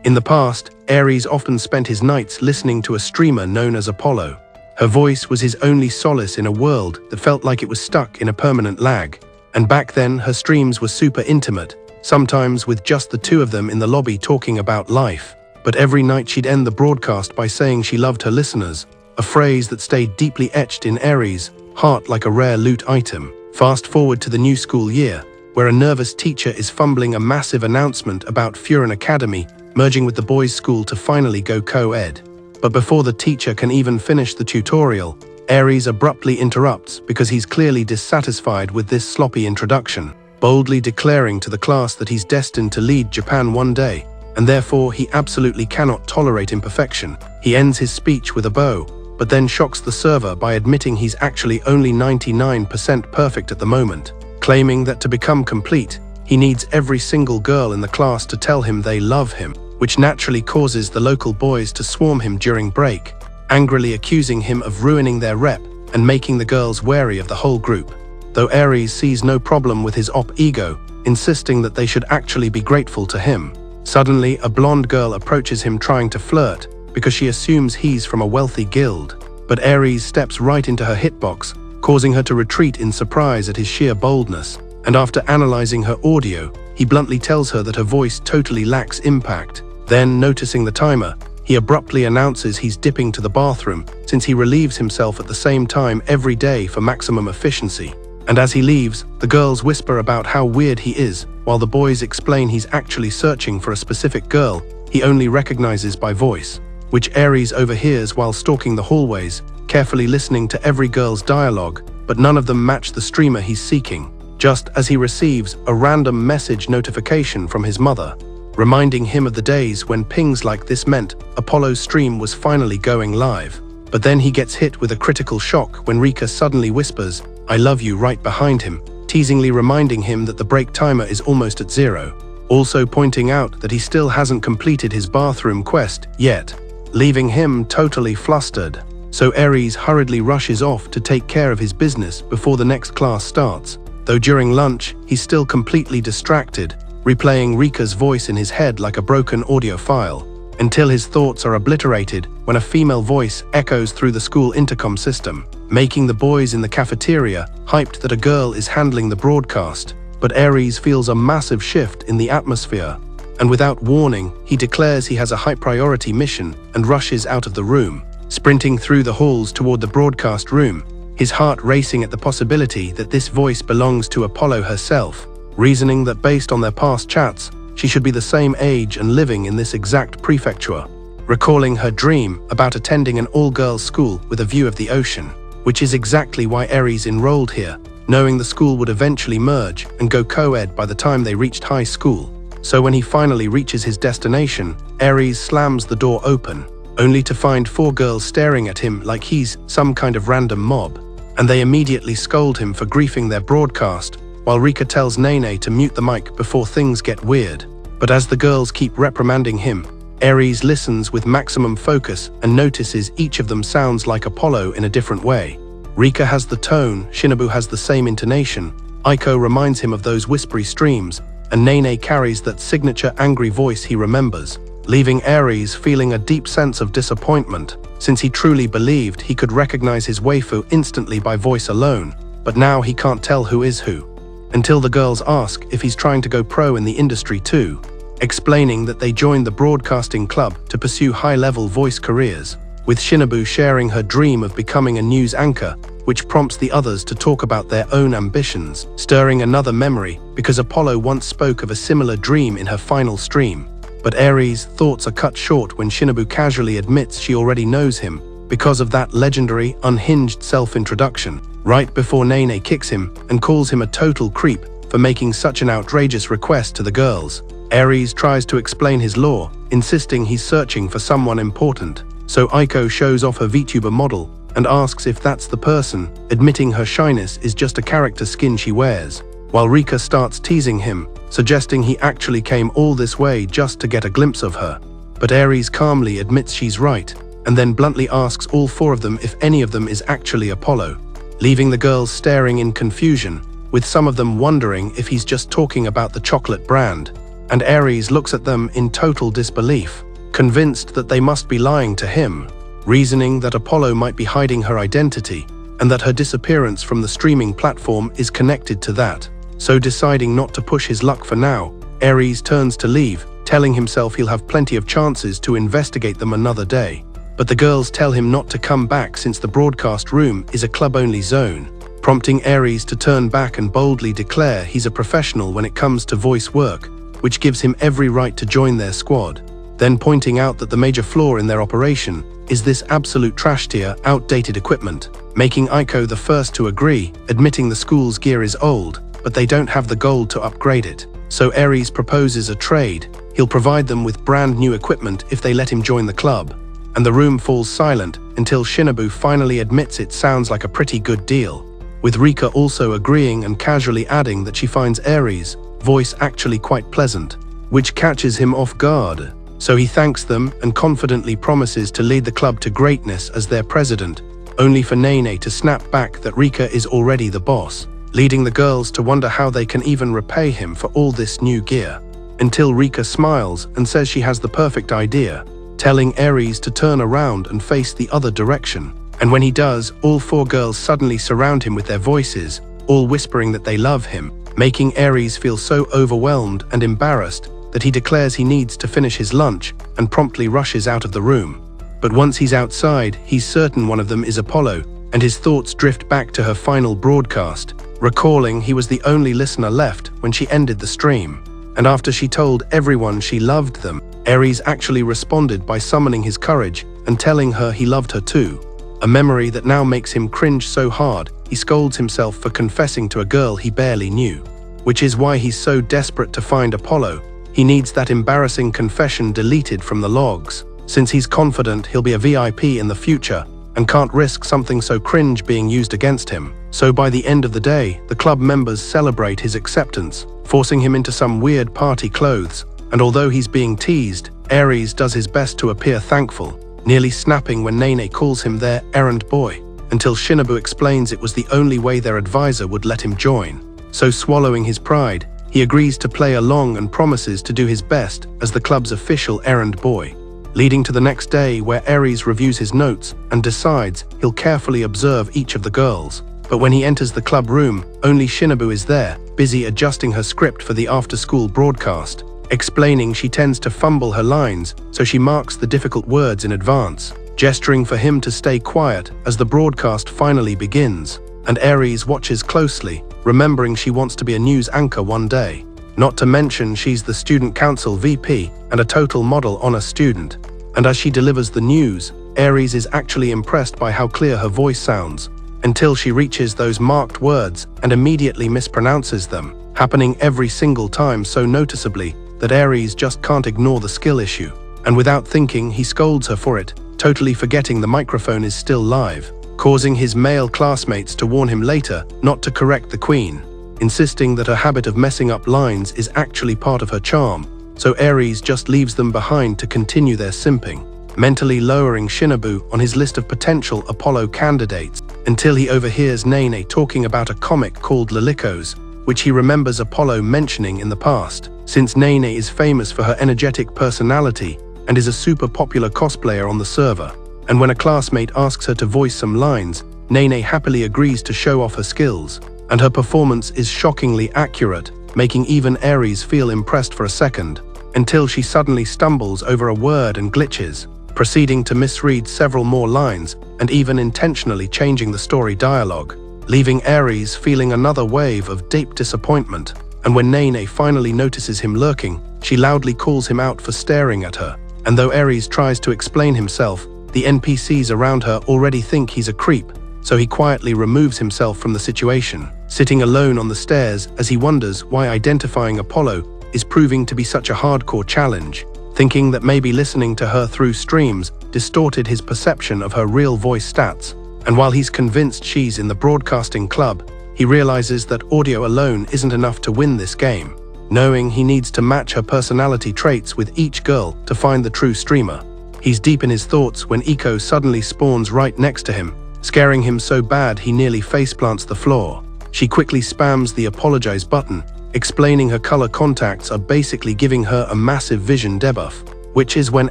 In the past, Aries often spent his nights listening to a streamer known as Apollo. Her voice was his only solace in a world that felt like it was stuck in a permanent lag. And back then, her streams were super intimate, sometimes with just the two of them in the lobby talking about life. But every night she'd end the broadcast by saying she loved her listeners, a phrase that stayed deeply etched in Aries' heart like a rare loot item. Fast forward to the new school year, where a nervous teacher is fumbling a massive announcement about Furin Academy merging with the boys' school to finally go co-ed. But before the teacher can even finish the tutorial, Aries abruptly interrupts because he's clearly dissatisfied with this sloppy introduction, boldly declaring to the class that he's destined to lead Japan one day, and therefore he absolutely cannot tolerate imperfection. He ends his speech with a bow, but then shocks the server by admitting he's actually only 99% perfect at the moment, claiming that to become complete, he needs every single girl in the class to tell him they love him, which naturally causes the local boys to swarm him during break, angrily accusing him of ruining their rep and making the girls wary of the whole group. Though Aries sees no problem with his op ego, insisting that they should actually be grateful to him. Suddenly, a blonde girl approaches him trying to flirt because she assumes he's from a wealthy guild. But Aries steps right into her hitbox, causing her to retreat in surprise at his sheer boldness. And after analyzing her audio, he bluntly tells her that her voice totally lacks impact. Then, noticing the timer, he abruptly announces he's dipping to the bathroom since he relieves himself at the same time every day for maximum efficiency. And as he leaves, the girls whisper about how weird he is, while the boys explain he's actually searching for a specific girl he only recognizes by voice, which Aries overhears while stalking the hallways, carefully listening to every girl's dialogue, but none of them match the streamer he's seeking. Just as he receives a random message notification from his mother, reminding him of the days when pings like this meant Apollo's stream was finally going live. But then he gets hit with a critical shock when Rika suddenly whispers, "I love you," right behind him, teasingly reminding him that the break timer is almost at 0, also pointing out that he still hasn't completed his bathroom quest yet, leaving him totally flustered. So Aries hurriedly rushes off to take care of his business before the next class starts. Though during lunch, he's still completely distracted, replaying Rika's voice in his head like a broken audio file, until his thoughts are obliterated when a female voice echoes through the school intercom system, making the boys in the cafeteria hyped that a girl is handling the broadcast. But Aries feels a massive shift in the atmosphere, and without warning, he declares he has a high-priority mission and rushes out of the room, sprinting through the halls toward the broadcast room, his heart racing at the possibility that this voice belongs to Apollo herself, reasoning that based on their past chats, she should be the same age and living in this exact prefecture, recalling her dream about attending an all-girls school with a view of the ocean, which is exactly why Aries enrolled here, knowing the school would eventually merge and go co-ed by the time they reached high school. So when he finally reaches his destination, Aries slams the door open, only to find 4 girls staring at him like he's some kind of random mob, and they immediately scold him for griefing their broadcast, while Rika tells Nene to mute the mic before things get weird. But as the girls keep reprimanding him, Aries listens with maximum focus and notices each of them sounds like Apollo in a different way. Rika has the tone, Shinabu has the same intonation, Aiko reminds him of those whispery streams, and Nene carries that signature angry voice he remembers, leaving Aries feeling a deep sense of disappointment, since he truly believed he could recognize his waifu instantly by voice alone, but now he can't tell who is who. Until the girls ask if he's trying to go pro in the industry too, explaining that they joined the broadcasting club to pursue high-level voice careers, with Shinabu sharing her dream of becoming a news anchor, which prompts the others to talk about their own ambitions, stirring another memory because Apollo once spoke of a similar dream in her final stream. But Aries' thoughts are cut short when Shinabu casually admits she already knows him because of that legendary, unhinged self-introduction, right before Nene kicks him and calls him a total creep for making such an outrageous request to the girls. Aries tries to explain his lore, insisting he's searching for someone important. So Aiko shows off her VTuber model and asks if that's the person, admitting her shyness is just a character skin she wears, while Rika starts teasing him, suggesting he actually came all this way just to get a glimpse of her. But Aries calmly admits she's right, and then bluntly asks all 4 of them if any of them is actually Apollo, leaving the girls staring in confusion, with some of them wondering if he's just talking about the chocolate brand. and Aries looks at them in total disbelief, convinced that they must be lying to him, reasoning that Apollo might be hiding her identity and that her disappearance from the streaming platform is connected to that. So deciding not to push his luck for now, Aries turns to leave, telling himself he'll have plenty of chances to investigate them another day. But the girls tell him not to come back since the broadcast room is a club-only zone, prompting Aries to turn back and boldly declare he's a professional when it comes to voice work, which gives him every right to join their squad, then pointing out that the major flaw in their operation is this absolute trash-tier, outdated equipment, making Aiko the first to agree, admitting the school's gear is old, but they don't have the gold to upgrade it. So Aries proposes a trade. He'll provide them with brand new equipment if they let him join the club. And the room falls silent until Shinabu finally admits it sounds like a pretty good deal, with Rika also agreeing and casually adding that she finds Aries' voice actually quite pleasant, which catches him off guard. So he thanks them and confidently promises to lead the club to greatness as their president, only for Nene to snap back that Rika is already the boss, leading the girls to wonder how they can even repay him for all this new gear. Until Rika smiles and says she has the perfect idea, telling Aries to turn around and face the other direction. And when he does, all four girls suddenly surround him with their voices, all whispering that they love him, making Aries feel so overwhelmed and embarrassed that he declares he needs to finish his lunch and promptly rushes out of the room. But once he's outside, he's certain one of them is Apollo, and his thoughts drift back to her final broadcast, recalling he was the only listener left when she ended the stream. And after she told everyone she loved them, Aries actually responded by summoning his courage and telling her he loved her too, a memory that now makes him cringe so hard he scolds himself for confessing to a girl he barely knew, which is why he's so desperate to find Apollo. He needs that embarrassing confession deleted from the logs, since he's confident he'll be a VIP in the future and can't risk something so cringe being used against him. So by the end of the day, the club members celebrate his acceptance, forcing him into some weird party clothes, and although he's being teased, Aries does his best to appear thankful, nearly snapping when Nene calls him their errand boy, until Shinabu explains it was the only way their advisor would let him join. So swallowing his pride, he agrees to play along and promises to do his best as the club's official errand boy, leading to the next day where Aries reviews his notes and decides he'll carefully observe each of the girls. But when he enters the club room, only Shinabu is there, busy adjusting her script for the after-school broadcast, explaining she tends to fumble her lines, so she marks the difficult words in advance, gesturing for him to stay quiet as the broadcast finally begins. And Aries watches closely, remembering she wants to be a news anchor one day. Not to mention she's the student council VP and a total model honor student. And as she delivers the news, Aries is actually impressed by how clear her voice sounds, until she reaches those marked words and immediately mispronounces them, happening every single time so noticeably that Aries just can't ignore the skill issue. And without thinking, he scolds her for it, totally forgetting the microphone is still live, causing his male classmates to warn him later not to correct the queen, insisting that her habit of messing up lines is actually part of her charm, so Aries just leaves them behind to continue their simping, mentally lowering Shinabu on his list of potential Apollo candidates, until he overhears Nene talking about a comic called Lilikos, which he remembers Apollo mentioning in the past, since Nene is famous for her energetic personality and is a super popular cosplayer on the server. And when a classmate asks her to voice some lines, Nene happily agrees to show off her skills, and her performance is shockingly accurate, making even Aries feel impressed for a second, until she suddenly stumbles over a word and glitches, proceeding to misread several more lines and even intentionally changing the story dialogue, leaving Aries feeling another wave of deep disappointment. And when Nene finally notices him lurking, she loudly calls him out for staring at her, and though Aries tries to explain himself, the NPCs around her already think he's a creep, so he quietly removes himself from the situation, sitting alone on the stairs as he wonders why identifying Apollo is proving to be such a hardcore challenge, thinking that maybe listening to her through streams distorted his perception of her real voice stats. And while he's convinced she's in the broadcasting club, he realizes that audio alone isn't enough to win this game, knowing he needs to match her personality traits with each girl to find the true streamer. He's deep in his thoughts when Iko suddenly spawns right next to him, scaring him so bad he nearly faceplants the floor. She quickly spams the apologize button, explaining her color contacts are basically giving her a massive vision debuff, which is when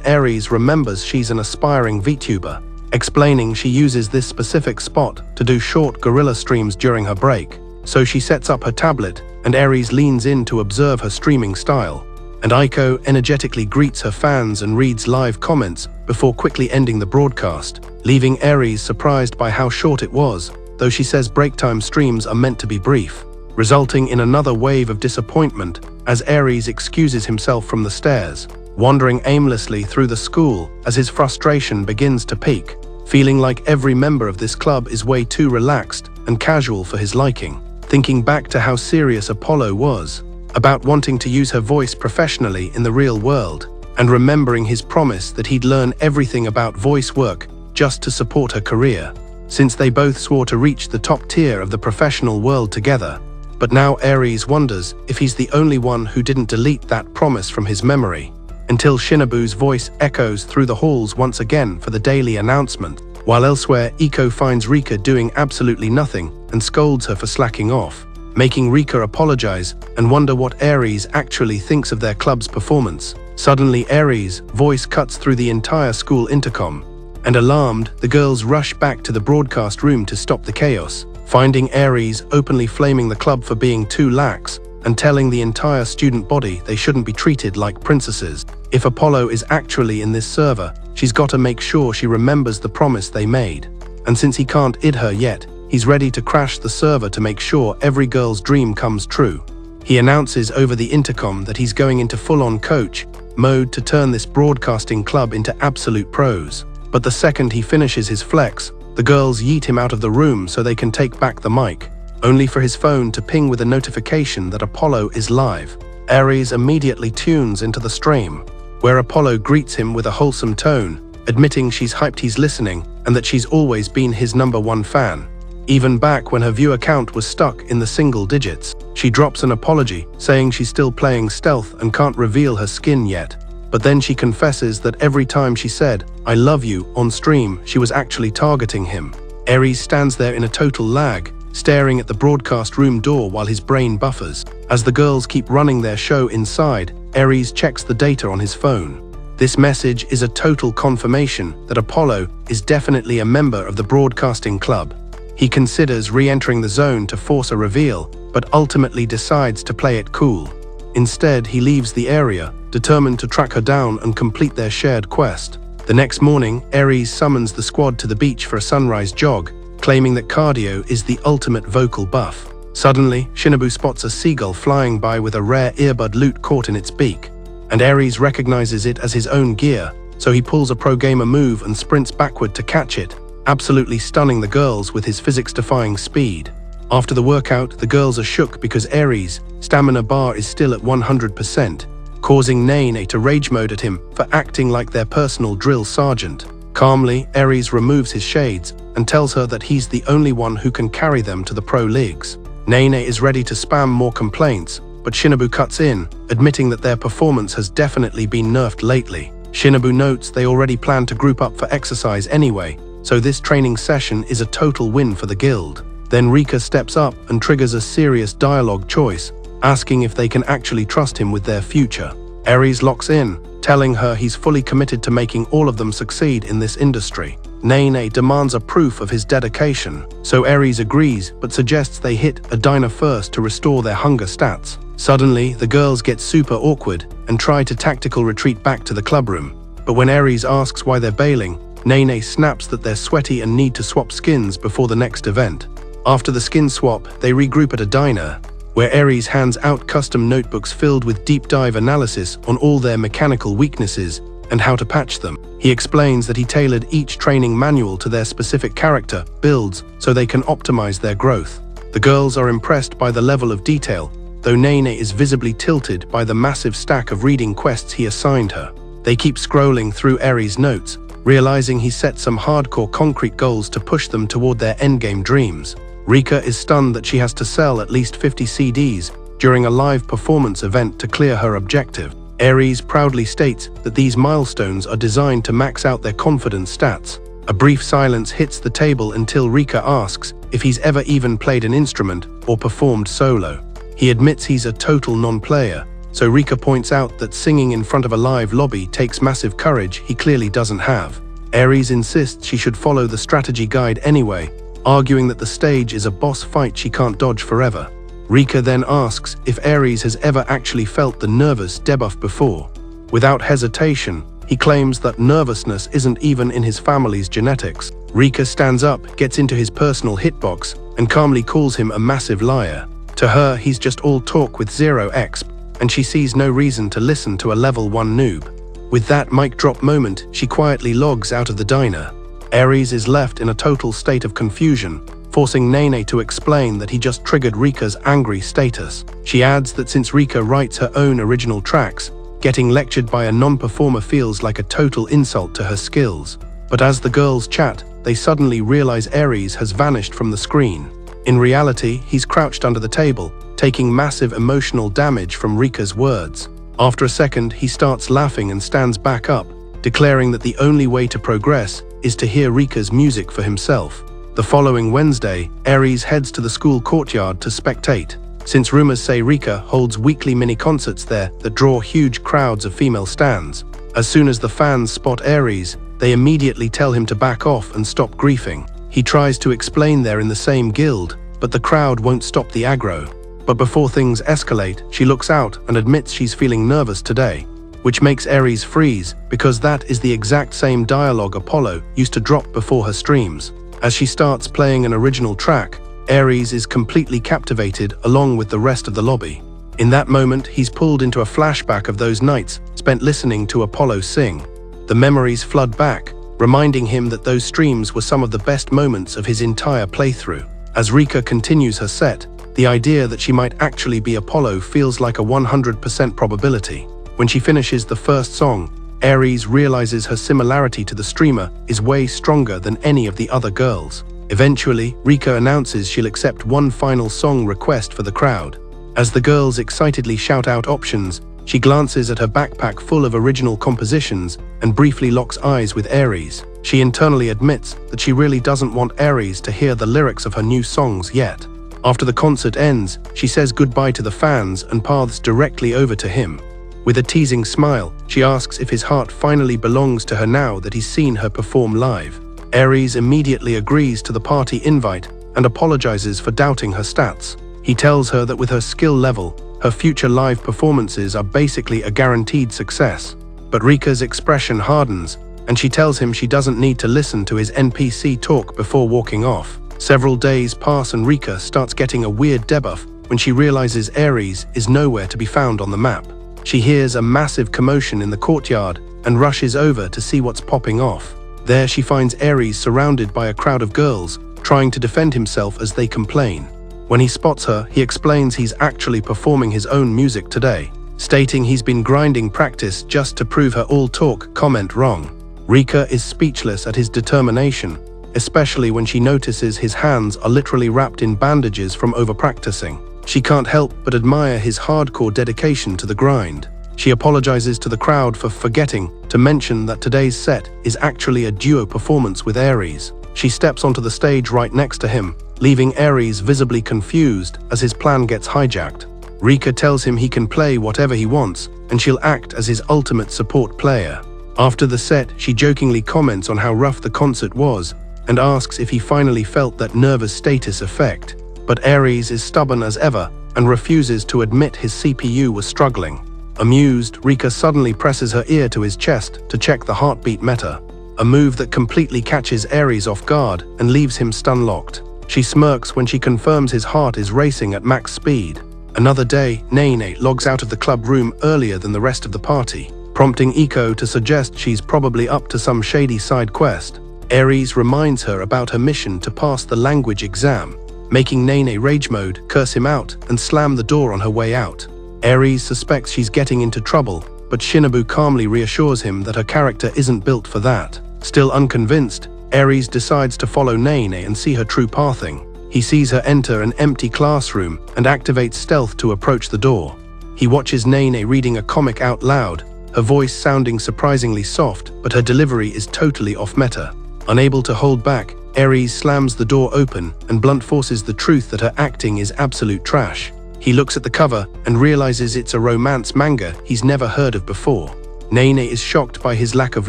Aries remembers she's an aspiring VTuber, explaining she uses this specific spot to do short gorilla streams during her break. So she sets up her tablet, and Aries leans in to observe her streaming style. And Aiko energetically greets her fans and reads live comments before quickly ending the broadcast, leaving Aries surprised by how short it was, though she says break time streams are meant to be brief, resulting in another wave of disappointment as Aries excuses himself from the stairs, wandering aimlessly through the school as his frustration begins to peak, feeling like every member of this club is way too relaxed and casual for his liking. Thinking back to how serious Apollo was about wanting to use her voice professionally in the real world, and remembering his promise that he'd learn everything about voice work just to support her career, since they both swore to reach the top tier of the professional world together. But now Aries wonders if he's the only one who didn't delete that promise from his memory, until Shinabu's voice echoes through the halls once again for the daily announcement. While elsewhere, Iko finds Rika doing absolutely nothing and scolds her for slacking off, making Rika apologize and wonder what Aries actually thinks of their club's performance. Suddenly, Aries' voice cuts through the entire school intercom, and alarmed, the girls rush back to the broadcast room to stop the chaos, finding Aries openly flaming the club for being too lax and telling the entire student body they shouldn't be treated like princesses. If Apollo is actually in this server, she's got to make sure she remembers the promise they made. And since he can't id her yet, he's ready to crash the server to make sure every girl's dream comes true. He announces over the intercom that he's going into full-on coach mode to turn this broadcasting club into absolute pros. But the second he finishes his flex, the girls yeet him out of the room so they can take back the mic, only for his phone to ping with a notification that Apollo is live. Aries immediately tunes into the stream, where Apollo greets him with a wholesome tone, admitting she's hyped he's listening and that she's always been his #1 fan. Even back when her viewer count was stuck in the single digits, she drops an apology, saying she's still playing stealth and can't reveal her skin yet. But then she confesses that every time she said, "I love you," on stream, she was actually targeting him. Aries stands there in a total lag, staring at the broadcast room door while his brain buffers. As the girls keep running their show inside, Aries checks the data on his phone. This message is a total confirmation that Apollo is definitely a member of the broadcasting club. He considers re-entering the zone to force a reveal, but ultimately decides to play it cool. Instead, he leaves the area, determined to track her down and complete their shared quest. The next morning, Aries summons the squad to the beach for a sunrise jog, claiming that cardio is the ultimate vocal buff. Suddenly, Shinabu spots a seagull flying by with a rare earbud loot caught in its beak, and Aries recognizes it as his own gear, so he pulls a pro gamer move and sprints backward to catch it, absolutely stunning the girls with his physics-defying speed. After the workout, the girls are shook because Aries' stamina bar is still at 100%, causing Nene to rage mode at him for acting like their personal drill sergeant. Calmly, Aries removes his shades and tells her that he's the only one who can carry them to the pro leagues. Nene is ready to spam more complaints, but Shinabu cuts in, admitting that their performance has definitely been nerfed lately. Shinabu notes they already plan to group up for exercise anyway, so this training session is a total win for the guild. Then Rika steps up and triggers a serious dialogue choice, asking if they can actually trust him with their future. Aries locks in, telling her he's fully committed to making all of them succeed in this industry. Nene demands a proof of his dedication, so Aries agrees but suggests they hit a diner first to restore their hunger stats. Suddenly, the girls get super awkward and try to tactical retreat back to the clubroom. But when Aries asks why they're bailing, Nene snaps that they're sweaty and need to swap skins before the next event. After the skin swap, they regroup at a diner, where Aries hands out custom notebooks filled with deep dive analysis on all their mechanical weaknesses and how to patch them. He explains that he tailored each training manual to their specific character builds so they can optimize their growth. The girls are impressed by the level of detail, though Nene is visibly tilted by the massive stack of reading quests he assigned her. They keep scrolling through Aries' notes, realizing he set some hardcore concrete goals to push them toward their endgame dreams. Rika is stunned that she has to sell at least 50 CDs during a live performance event to clear her objective. Aries proudly states that these milestones are designed to max out their confidence stats. A brief silence hits the table until Rika asks if he's ever even played an instrument or performed solo. He admits he's a total non-player, so Rika points out that singing in front of a live lobby takes massive courage he clearly doesn't have. Aries insists she should follow the strategy guide anyway, arguing that the stage is a boss fight she can't dodge forever. Rika then asks if Aries has ever actually felt the nervous debuff before. Without hesitation, he claims that nervousness isn't even in his family's genetics. Rika stands up, gets into his personal hitbox, and calmly calls him a massive liar. To her, he's just all talk with zero exp, and she sees no reason to listen to a level 1 noob. With that mic drop moment, she quietly logs out of the diner. Aries is left in a total state of confusion, forcing Nene to explain that he just triggered Rika's angry status. She adds that since Rika writes her own original tracks, getting lectured by a non-performer feels like a total insult to her skills. But as the girls chat, they suddenly realize Aries has vanished from the screen. In reality, he's crouched under the table, taking massive emotional damage from Rika's words. After a second, he starts laughing and stands back up, declaring that the only way to progress is to hear Rika's music for himself. The following Wednesday, Aries heads to the school courtyard to spectate, since rumors say Rika holds weekly mini-concerts there that draw huge crowds of female stans. As soon as the fans spot Aries, they immediately tell him to back off and stop griefing. He tries to explain they're in the same guild, but the crowd won't stop the aggro. But before things escalate, she looks out and admits she's feeling nervous today, which makes Aries freeze because that is the exact same dialogue Apollo used to drop before her streams. As she starts playing an original track, Aries is completely captivated along with the rest of the lobby. In that moment, he's pulled into a flashback of those nights spent listening to Apollo sing. The memories flood back, reminding him that those streams were some of the best moments of his entire playthrough. As Rika continues her set, the idea that she might actually be Apollo feels like a 100% probability. When she finishes the first song, Aries realizes her similarity to the streamer is way stronger than any of the other girls. Eventually, Rika announces she'll accept one final song request for the crowd. As the girls excitedly shout out options, she glances at her backpack full of original compositions and briefly locks eyes with Aries. She internally admits that she really doesn't want Aries to hear the lyrics of her new songs yet. After the concert ends, she says goodbye to the fans and paths directly over to him. With a teasing smile, she asks if his heart finally belongs to her now that he's seen her perform live. Aries immediately agrees to the party invite and apologizes for doubting her stats. He tells her that with her skill level, her future live performances are basically a guaranteed success. But Rika's expression hardens, and she tells him she doesn't need to listen to his NPC talk before walking off. Several days pass and Rika starts getting a weird debuff when she realizes Aries is nowhere to be found on the map. She hears a massive commotion in the courtyard and rushes over to see what's popping off. There she finds Aries surrounded by a crowd of girls, trying to defend himself as they complain. When he spots her, he explains he's actually performing his own music today, stating he's been grinding practice just to prove her all talk comment wrong. Rika is speechless at his determination, especially when she notices his hands are literally wrapped in bandages from over-practicing. She can't help but admire his hardcore dedication to the grind. She apologizes to the crowd for forgetting to mention that today's set is actually a duo performance with Aries. She steps onto the stage right next to him, leaving Aries visibly confused as his plan gets hijacked. Rika tells him he can play whatever he wants, and she'll act as his ultimate support player. After the set, she jokingly comments on how rough the concert was, and asks if he finally felt that nervous status effect. But Aries is stubborn as ever, and refuses to admit his CPU was struggling. Amused, Rika suddenly presses her ear to his chest to check the heartbeat meter, a move that completely catches Aries off guard and leaves him stun-locked. She smirks when she confirms his heart is racing at max speed. Another day, Nene logs out of the club room earlier than the rest of the party, prompting Iko to suggest she's probably up to some shady side quest. Aries reminds her about her mission to pass the language exam, making Nene rage mode, curse him out, and slam the door on her way out. Aries suspects she's getting into trouble, but Shinabu calmly reassures him that her character isn't built for that. Still unconvinced, Aries decides to follow Nene and see her true pathing. He sees her enter an empty classroom and activates stealth to approach the door. He watches Nene reading a comic out loud, her voice sounding surprisingly soft, but her delivery is totally off-meta. Unable to hold back, Aries slams the door open and blunt forces the truth that her acting is absolute trash. He looks at the cover and realizes it's a romance manga he's never heard of before. Nene is shocked by his lack of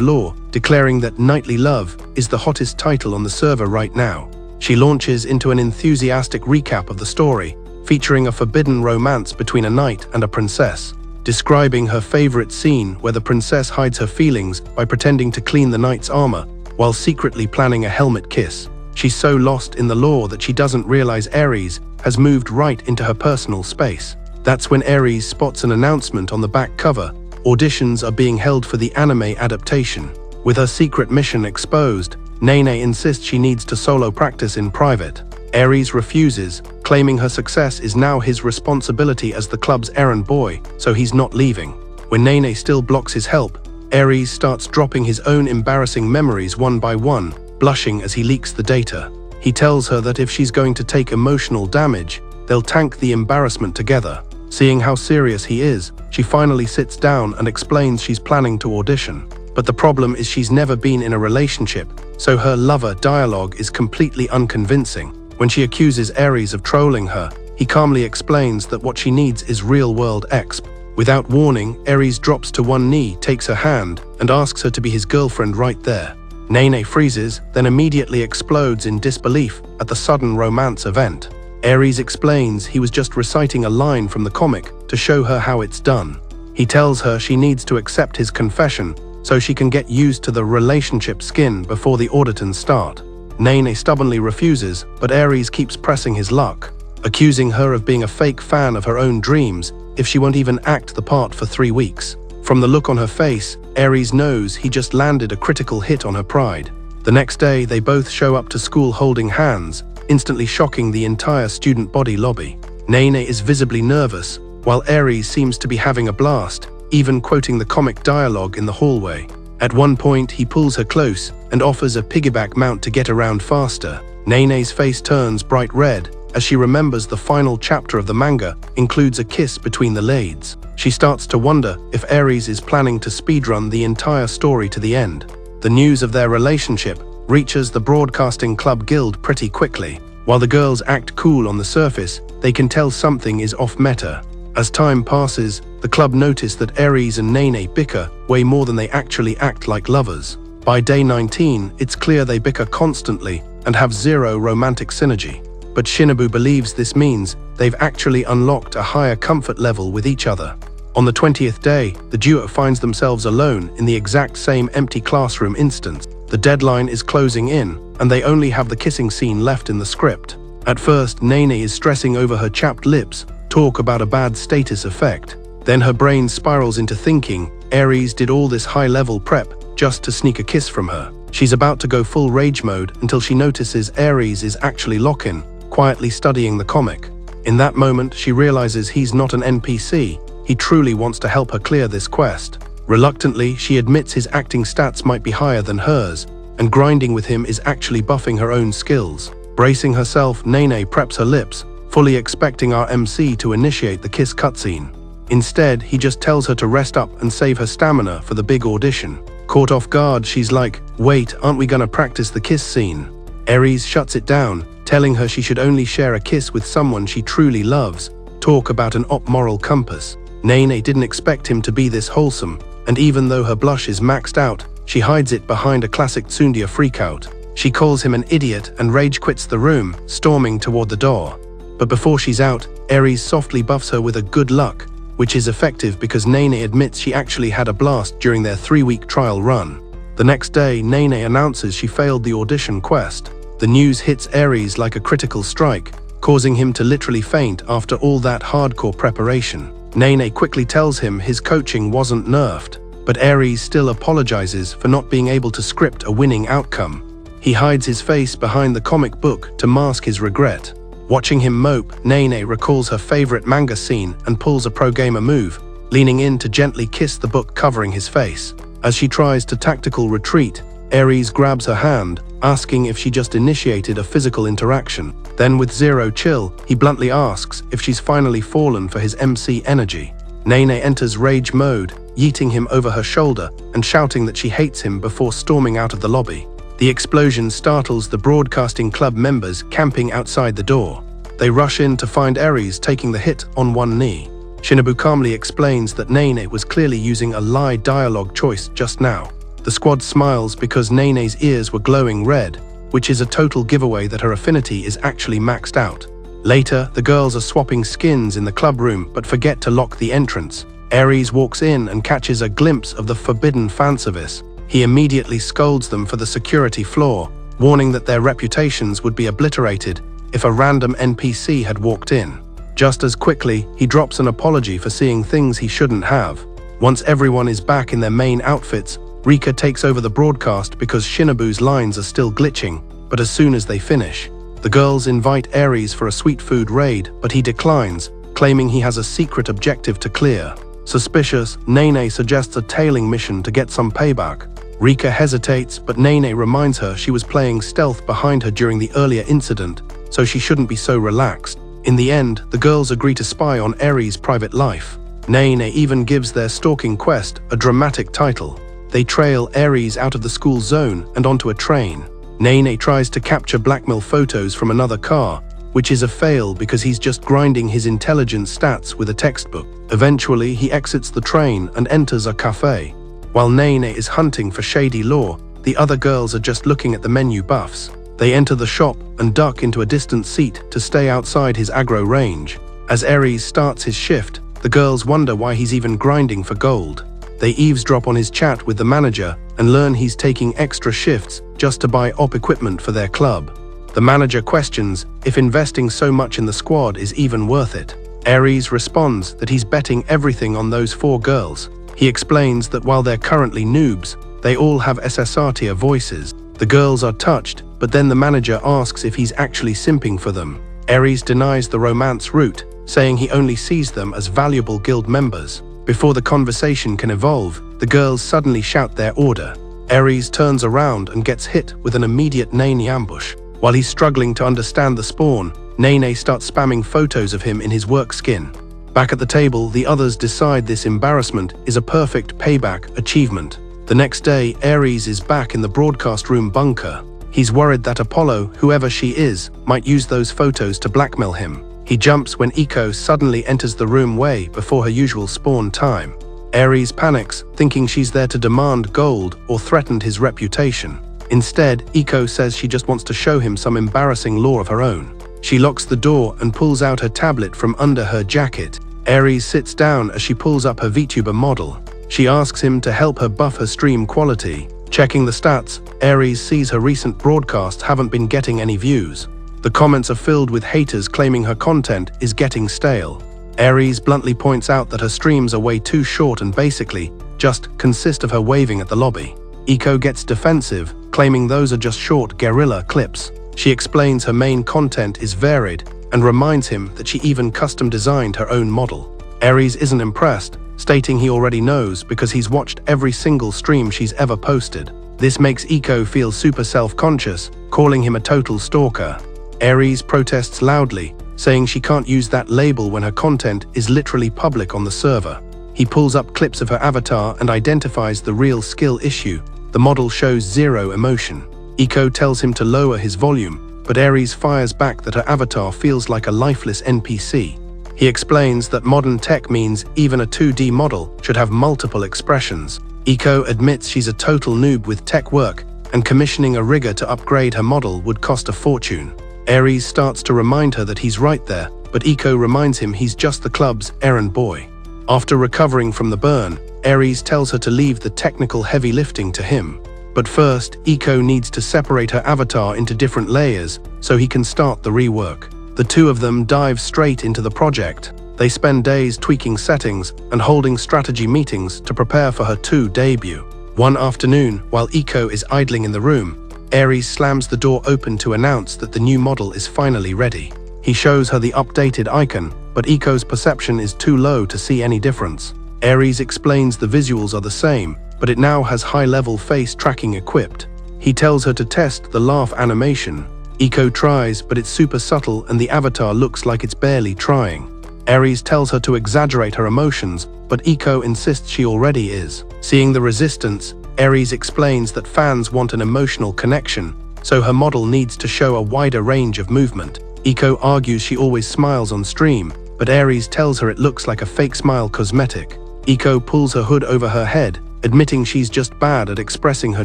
lore, declaring that Knightly Love is the hottest title on the server right now. She launches into an enthusiastic recap of the story, featuring a forbidden romance between a knight and a princess, describing her favorite scene where the princess hides her feelings by pretending to clean the knight's armor while secretly planning a helmet kiss. She's so lost in the lore that she doesn't realize Aries has moved right into her personal space. That's when Aries spots an announcement on the back cover. Auditions are being held for the anime adaptation. With her secret mission exposed, Nene insists she needs to solo practice in private. Aries refuses, claiming her success is now his responsibility as the club's errand boy, so he's not leaving. When Nene still blocks his help, Aries starts dropping his own embarrassing memories one by one, blushing as he leaks the data. He tells her that if she's going to take emotional damage, they'll tank the embarrassment together. Seeing how serious he is, she finally sits down and explains she's planning to audition. But the problem is she's never been in a relationship, so her lover dialogue is completely unconvincing. When she accuses Aries of trolling her, he calmly explains that what she needs is real-world exp. Without warning, Aries drops to one knee, takes her hand, and asks her to be his girlfriend right there. Nene freezes, then immediately explodes in disbelief at the sudden romance event. Aries explains he was just reciting a line from the comic to show her how it's done. He tells her she needs to accept his confession so she can get used to the relationship skin before the auditors start. Nene stubbornly refuses, but Aries keeps pressing his luck, accusing her of being a fake fan of her own dreams if she won't even act the part for 3 weeks. From the look on her face, Aries knows he just landed a critical hit on her pride. The next day, they both show up to school holding hands, instantly shocking the entire student body lobby. Nene is visibly nervous, while Aries seems to be having a blast, even quoting the comic dialogue in the hallway. At one point, he pulls her close and offers a piggyback mount to get around faster. Nene's face turns bright red as she remembers the final chapter of the manga includes a kiss between the lades. She starts to wonder if Aries is planning to speedrun the entire story to the end. The news of their relationship reaches the Broadcasting Club Guild pretty quickly. While the girls act cool on the surface, they can tell something is off meta. As time passes, the club notice that Aries and Nene bicker way more than they actually act like lovers. By day 19, it's clear they bicker constantly and have zero romantic synergy. But Shinabu believes this means they've actually unlocked a higher comfort level with each other. On the 20th day, the duo finds themselves alone in the exact same empty classroom instance. The deadline is closing in, and they only have the kissing scene left in the script. At first, Nene is stressing over her chapped lips, talk about a bad status effect. Then her brain spirals into thinking Aries did all this high-level prep just to sneak a kiss from her. She's about to go full rage mode until she notices Aries is actually Lock-in, quietly studying the comic. In that moment, she realizes he's not an NPC. He truly wants to help her clear this quest. Reluctantly, she admits his acting stats might be higher than hers, and grinding with him is actually buffing her own skills. Bracing herself, Nene preps her lips, fully expecting our MC to initiate the kiss cutscene. Instead, he just tells her to rest up and save her stamina for the big audition. Caught off guard, she's like, "Wait, aren't we gonna practice the kiss scene?" Aries shuts it down, telling her she should only share a kiss with someone she truly loves. Talk about an moral compass. Nene didn't expect him to be this wholesome, and even though her blush is maxed out, she hides it behind a classic tsundere freakout. She calls him an idiot and rage quits the room, storming toward the door. But before she's out, Aries softly buffs her with a good luck, which is effective because Nene admits she actually had a blast during their 3-week trial run. The next day, Nene announces she failed the audition quest. The news hits Aries like a critical strike, causing him to literally faint after all that hardcore preparation. Nene quickly tells him his coaching wasn't nerfed, but Aries still apologizes for not being able to script a winning outcome. He hides his face behind the comic book to mask his regret. Watching him mope, Nene recalls her favorite manga scene and pulls a pro-gamer move, leaning in to gently kiss the book covering his face. As she tries to tactical retreat, Aries grabs her hand, asking if she just initiated a physical interaction. Then with zero chill, he bluntly asks if she's finally fallen for his MC energy. Nene enters rage mode, yeeting him over her shoulder and shouting that she hates him before storming out of the lobby. The explosion startles the Broadcasting Club members camping outside the door. They rush in to find Aries taking the hit on one knee. Shinabu calmly explains that Nene was clearly using a lie dialogue choice just now. The squad smiles because Nene's ears were glowing red, which is a total giveaway that her affinity is actually maxed out. Later, the girls are swapping skins in the club room but forget to lock the entrance. Aries walks in and catches a glimpse of the forbidden fan service. He immediately scolds them for the security flaw, warning that their reputations would be obliterated if a random NPC had walked in. Just as quickly, he drops an apology for seeing things he shouldn't have. Once everyone is back in their main outfits, Rika takes over the broadcast because Shinabu's lines are still glitching, but as soon as they finish, the girls invite Aries for a sweet food raid, but he declines, claiming he has a secret objective to clear. Suspicious, Nene suggests a tailing mission to get some payback. Rika hesitates, but Nene reminds her she was playing stealth behind her during the earlier incident, so she shouldn't be so relaxed. In the end, the girls agree to spy on Aries' private life. Nene even gives their stalking quest a dramatic title. They trail Aries out of the school zone and onto a train. Nene tries to capture blackmail photos from another car, which is a fail because he's just grinding his intelligence stats with a textbook. Eventually, he exits the train and enters a cafe. While Nene is hunting for shady lore, the other girls are just looking at the menu buffs. They enter the shop and duck into a distant seat to stay outside his aggro range. As Aries starts his shift, the girls wonder why he's even grinding for gold. They eavesdrop on his chat with the manager and learn he's taking extra shifts just to buy op equipment for their club. The manager questions if investing so much in the squad is even worth it. Aries responds that he's betting everything on those 4 girls. He explains that while they're currently noobs, they all have SSR tier voices. The girls are touched, but then the manager asks if he's actually simping for them. Aries denies the romance route, saying he only sees them as valuable guild members. Before the conversation can evolve, the girls suddenly shout their order. Aries turns around and gets hit with an immediate Nene ambush. While he's struggling to understand the spawn, Nene starts spamming photos of him in his work skin. Back at the table, the others decide this embarrassment is a perfect payback achievement. The next day, Aries is back in the broadcast room bunker. He's worried that Apollo, whoever she is, might use those photos to blackmail him. He jumps when Eiko suddenly enters the room way before her usual spawn time. Aries panics, thinking she's there to demand gold or threatened his reputation. Instead, Eiko says she just wants to show him some embarrassing lore of her own. She locks the door and pulls out her tablet from under her jacket. Aries sits down as she pulls up her VTuber model. She asks him to help her buff her stream quality. Checking the stats, Aries sees her recent broadcasts haven't been getting any views. The comments are filled with haters claiming her content is getting stale. Aries bluntly points out that her streams are way too short and basically just consist of her waving at the lobby. Eiko gets defensive, claiming those are just short guerrilla clips. She explains her main content is varied and reminds him that she even custom designed her own model. Aries isn't impressed, stating he already knows because he's watched every single stream she's ever posted. This makes Eiko feel super self-conscious, calling him a total stalker. Aries protests loudly, saying she can't use that label when her content is literally public on the server. He pulls up clips of her avatar and identifies the real skill issue. The model shows zero emotion. Eiko tells him to lower his volume, but Aries fires back that her avatar feels like a lifeless NPC. He explains that modern tech means even a 2D model should have multiple expressions. Eiko admits she's a total noob with tech work, and commissioning a rigger to upgrade her model would cost a fortune. Aries starts to remind her that he's right there, but Eiko reminds him he's just the club's errand boy. After recovering from the burn, Aries tells her to leave the technical heavy lifting to him. But first, Eiko needs to separate her avatar into different layers so he can start the rework. The two of them dive straight into the project. They spend days tweaking settings and holding strategy meetings to prepare for her 2 debut. One afternoon, while Eiko is idling in the room, Aries slams the door open to announce that the new model is finally ready. He shows her the updated icon, but Eiko's perception is too low to see any difference. Aries explains the visuals are the same, but it now has high-level face tracking equipped. He tells her to test the laugh animation. Eiko tries, but it's super subtle and the avatar looks like it's barely trying. Aries tells her to exaggerate her emotions, but Eiko insists she already is. Seeing the resistance, Aries explains that fans want an emotional connection, so her model needs to show a wider range of movement. Iko argues she always smiles on stream, but Aries tells her it looks like a fake smile cosmetic. Iko pulls her hood over her head, admitting she's just bad at expressing her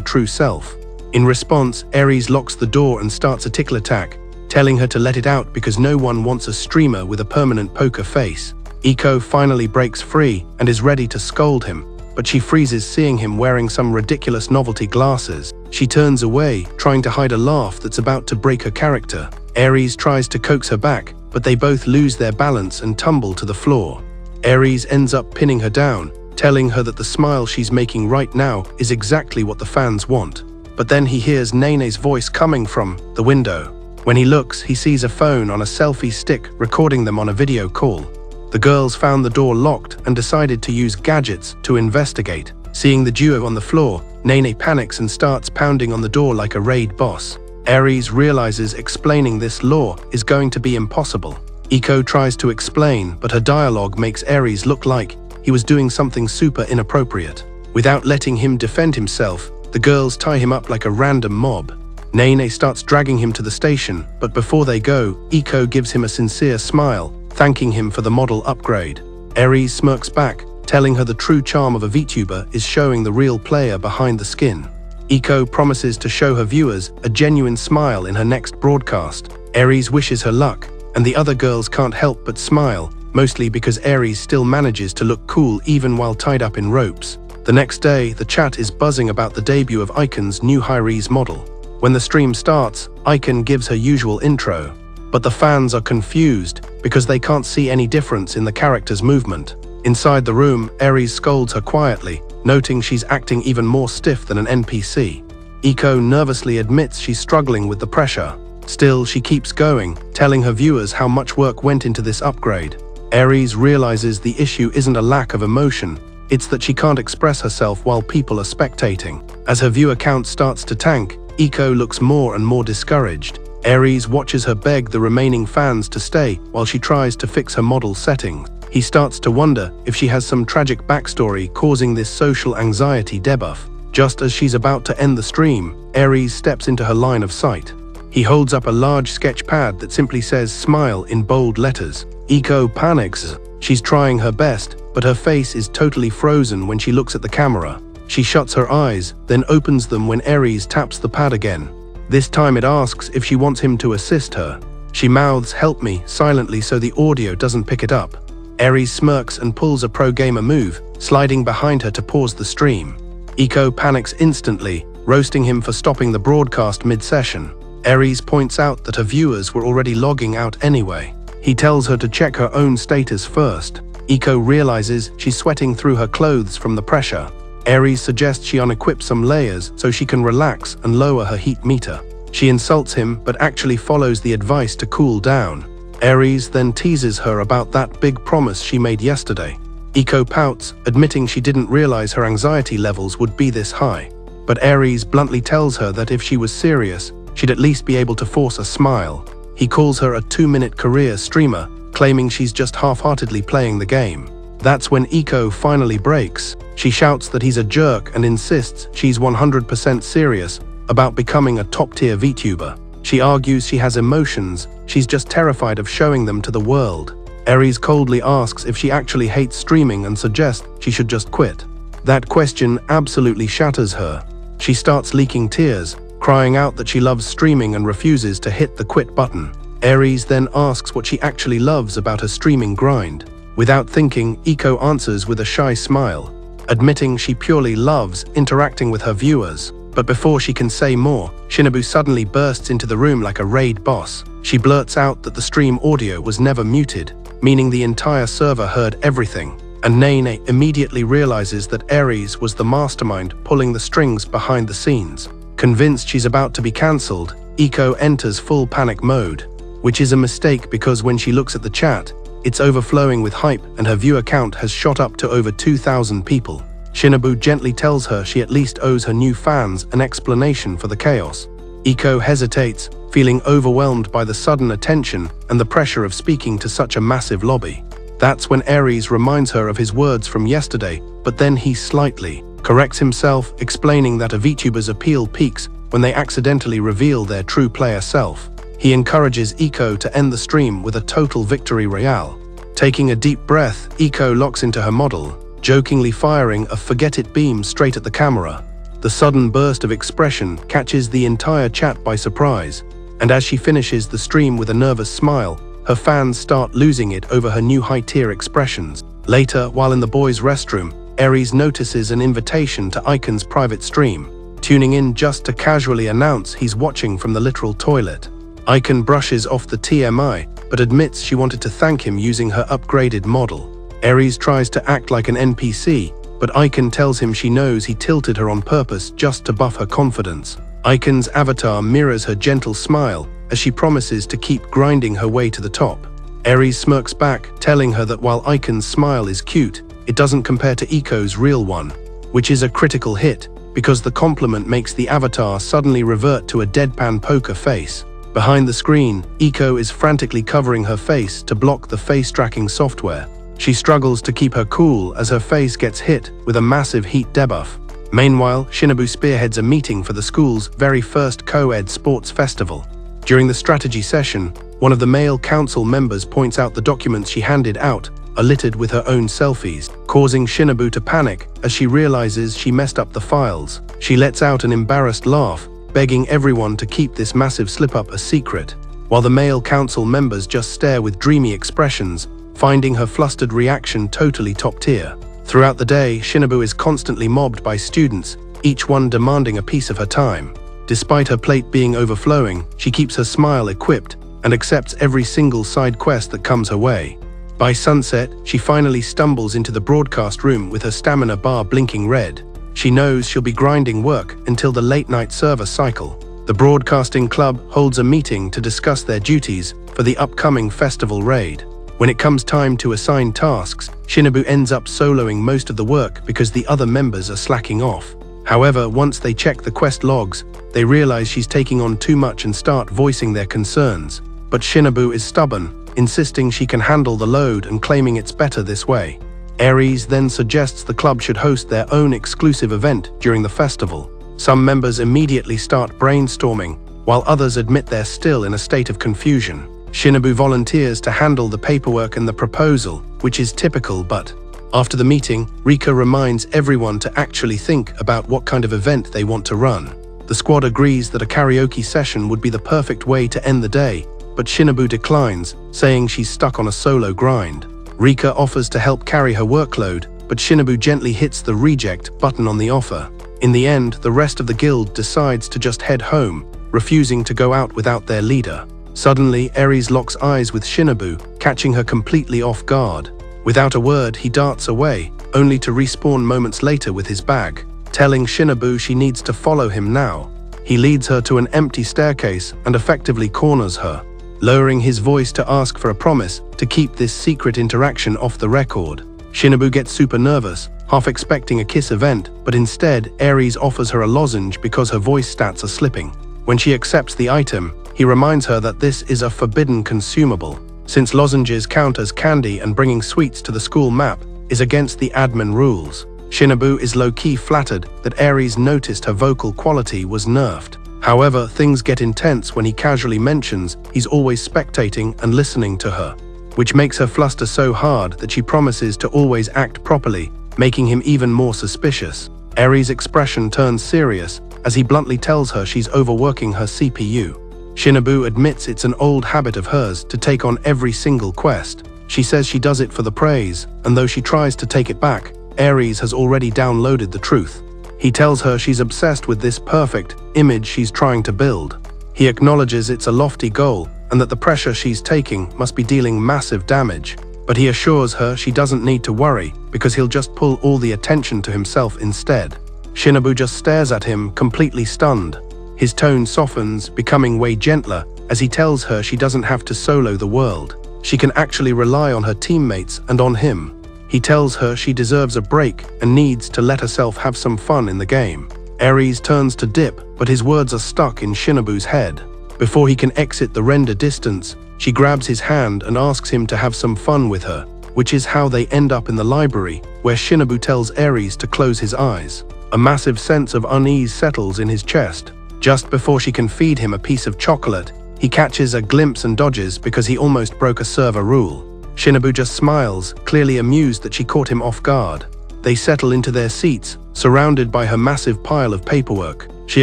true self. In response, Aries locks the door and starts a tickle attack, telling her to let it out because no one wants a streamer with a permanent poker face. Iko finally breaks free and is ready to scold him, but she freezes seeing him wearing some ridiculous novelty glasses. She turns away, trying to hide a laugh that's about to break her character. Aries tries to coax her back, but they both lose their balance and tumble to the floor. Aries ends up pinning her down, telling her that the smile she's making right now is exactly what the fans want. But then he hears Nene's voice coming from the window. When he looks, he sees a phone on a selfie stick recording them on a video call. The girls found the door locked and decided to use gadgets to investigate. Seeing the duo on the floor, Nene panics and starts pounding on the door like a raid boss. Aries realizes explaining this law is going to be impossible. Iko tries to explain, but her dialogue makes Aries look like he was doing something super inappropriate. Without letting him defend himself, the girls tie him up like a random mob. Nene starts dragging him to the station, but before they go, Iko gives him a sincere smile, thanking him for the model upgrade. Aries smirks back, telling her the true charm of a VTuber is showing the real player behind the skin. Iko promises to show her viewers a genuine smile in her next broadcast. Aries wishes her luck, and the other girls can't help but smile, mostly because Aries still manages to look cool even while tied up in ropes. The next day, the chat is buzzing about the debut of Icon's new Aries model. When the stream starts, Icon gives her usual intro, but the fans are confused because they can't see any difference in the character's movement. Inside the room, Aries scolds her quietly, noting she's acting even more stiff than an NPC. Iko nervously admits she's struggling with the pressure. Still, she keeps going, telling her viewers how much work went into this upgrade. Aries realizes the issue isn't a lack of emotion, it's that she can't express herself while people are spectating. As her viewer count starts to tank, Iko looks more and more discouraged. Aries watches her beg the remaining fans to stay while she tries to fix her model settings. He starts to wonder if she has some tragic backstory causing this social anxiety debuff. Just as she's about to end the stream, Aries steps into her line of sight. He holds up a large sketch pad that simply says "Smile" in bold letters. Iko panics. She's trying her best, but her face is totally frozen when she looks at the camera. She shuts her eyes, then opens them when Aries taps the pad again. This time it asks if she wants him to assist her. She mouths "help me" silently so the audio doesn't pick it up. Aries smirks and pulls a pro gamer move, sliding behind her to pause the stream. Iko panics instantly, roasting him for stopping the broadcast mid-session. Aries points out that her viewers were already logging out anyway. He tells her to check her own status first. Iko realizes she's sweating through her clothes from the pressure. Aries suggests she unequip some layers so she can relax and lower her heat meter. She insults him but actually follows the advice to cool down. Aries then teases her about that big promise she made yesterday. Iko pouts, admitting she didn't realize her anxiety levels would be this high. But Aries bluntly tells her that if she was serious, she'd at least be able to force a smile. He calls her a 2-minute career streamer, claiming she's just half-heartedly playing the game. That's when Iko finally breaks. She shouts that he's a jerk and insists she's 100% serious about becoming a top-tier VTuber. She argues she has emotions, she's just terrified of showing them to the world. Aries coldly asks if she actually hates streaming and suggests she should just quit. That question absolutely shatters her. She starts leaking tears, crying out that she loves streaming and refuses to hit the quit button. Aries then asks what she actually loves about her streaming grind. Without thinking, Iko answers with a shy smile, admitting she purely loves interacting with her viewers. But before she can say more, Shinabu suddenly bursts into the room like a raid boss. She blurts out that the stream audio was never muted, meaning the entire server heard everything. And Nene immediately realizes that Aries was the mastermind pulling the strings behind the scenes. Convinced she's about to be cancelled, Iko enters full panic mode, which is a mistake because when she looks at the chat, it's overflowing with hype and her viewer count has shot up to over 2,000 people. Shinabu gently tells her she at least owes her new fans an explanation for the chaos. Iko hesitates, feeling overwhelmed by the sudden attention and the pressure of speaking to such a massive lobby. That's when Aries reminds her of his words from yesterday, but then he slightly corrects himself, explaining that a VTuber's appeal peaks when they accidentally reveal their true player self. He encourages Iko to end the stream with a total victory royale. Taking a deep breath, Iko locks into her model, jokingly firing a forget-it beam straight at the camera. The sudden burst of expression catches the entire chat by surprise, and as she finishes the stream with a nervous smile, her fans start losing it over her new high-tier expressions. Later, while in the boys' restroom, Aries notices an invitation to Ikon's private stream, tuning in just to casually announce he's watching from the literal toilet. Ikon brushes off the TMI, but admits she wanted to thank him using her upgraded model. Aries tries to act like an NPC, but Ikon tells him she knows he tilted her on purpose just to buff her confidence. Ikon's avatar mirrors her gentle smile as she promises to keep grinding her way to the top. Aries smirks back, telling her that while Ikon's smile is cute, it doesn't compare to Iko's real one, which is a critical hit because the compliment makes the avatar suddenly revert to a deadpan poker face. Behind the screen, Iko is frantically covering her face to block the face-tracking software. She struggles to keep her cool as her face gets hit with a massive heat debuff. Meanwhile, Shinabu spearheads a meeting for the school's very first co-ed sports festival. During the strategy session, one of the male council members points out the documents she handed out are littered with her own selfies, causing Shinabu to panic as she realizes she messed up the files. She lets out an embarrassed laugh, begging everyone to keep this massive slip-up a secret, while the male council members just stare with dreamy expressions, finding her flustered reaction totally top-tier. Throughout the day, Shinabu is constantly mobbed by students, each one demanding a piece of her time. Despite her plate being overflowing, she keeps her smile equipped and accepts every single side quest that comes her way. By sunset, she finally stumbles into the broadcast room with her stamina bar blinking red. She knows she'll be grinding work until the late-night server cycle. The broadcasting club holds a meeting to discuss their duties for the upcoming festival raid. When it comes time to assign tasks, Shinabu ends up soloing most of the work because the other members are slacking off. However, once they check the quest logs, they realize she's taking on too much and start voicing their concerns. But Shinabu is stubborn, insisting she can handle the load and claiming it's better this way. Aries then suggests the club should host their own exclusive event during the festival. Some members immediately start brainstorming, while others admit they're still in a state of confusion. Shinabu volunteers to handle the paperwork and the proposal, which is typical, but after the meeting, Rika reminds everyone to actually think about what kind of event they want to run. The squad agrees that a karaoke session would be the perfect way to end the day, but Shinabu declines, saying she's stuck on a solo grind. Rika offers to help carry her workload, but Shinabu gently hits the reject button on the offer. In the end, the rest of the guild decides to just head home, refusing to go out without their leader. Suddenly, Aries locks eyes with Shinabu, catching her completely off guard. Without a word, he darts away, only to respawn moments later with his bag, telling Shinabu she needs to follow him now. He leads her to an empty staircase and effectively corners her, lowering his voice to ask for a promise to keep this secret interaction off the record. Shinabu gets super nervous, half expecting a kiss event, but instead, Aries offers her a lozenge because her voice stats are slipping. When she accepts the item, he reminds her that this is a forbidden consumable, since lozenges count as candy and bringing sweets to the school map is against the admin rules. Shinabu is low-key flattered that Aries noticed her vocal quality was nerfed. However, things get intense when he casually mentions he's always spectating and listening to her, which makes her fluster so hard that she promises to always act properly, making him even more suspicious. Aries' expression turns serious as he bluntly tells her she's overworking her CPU. Shinabu admits it's an old habit of hers to take on every single quest. She says she does it for the praise, and though she tries to take it back, Aries has already downloaded the truth. He tells her she's obsessed with this perfect image she's trying to build. He acknowledges it's a lofty goal and that the pressure she's taking must be dealing massive damage, but he assures her she doesn't need to worry because he'll just pull all the attention to himself instead. Shinabu just stares at him, completely stunned. His tone softens, becoming way gentler, as he tells her she doesn't have to solo the world. She can actually rely on her teammates and on him. He tells her she deserves a break and needs to let herself have some fun in the game. Aries turns to dip, but his words are stuck in Shinabu's head. Before he can exit the render distance, she grabs his hand and asks him to have some fun with her, which is how they end up in the library, where Shinabu tells Aries to close his eyes. A massive sense of unease settles in his chest. Just before she can feed him a piece of chocolate, He catches a glimpse and dodges because he almost broke a server rule. Shinabu just smiles, clearly amused that she caught him off guard. They settle into their seats, surrounded by her massive pile of paperwork. She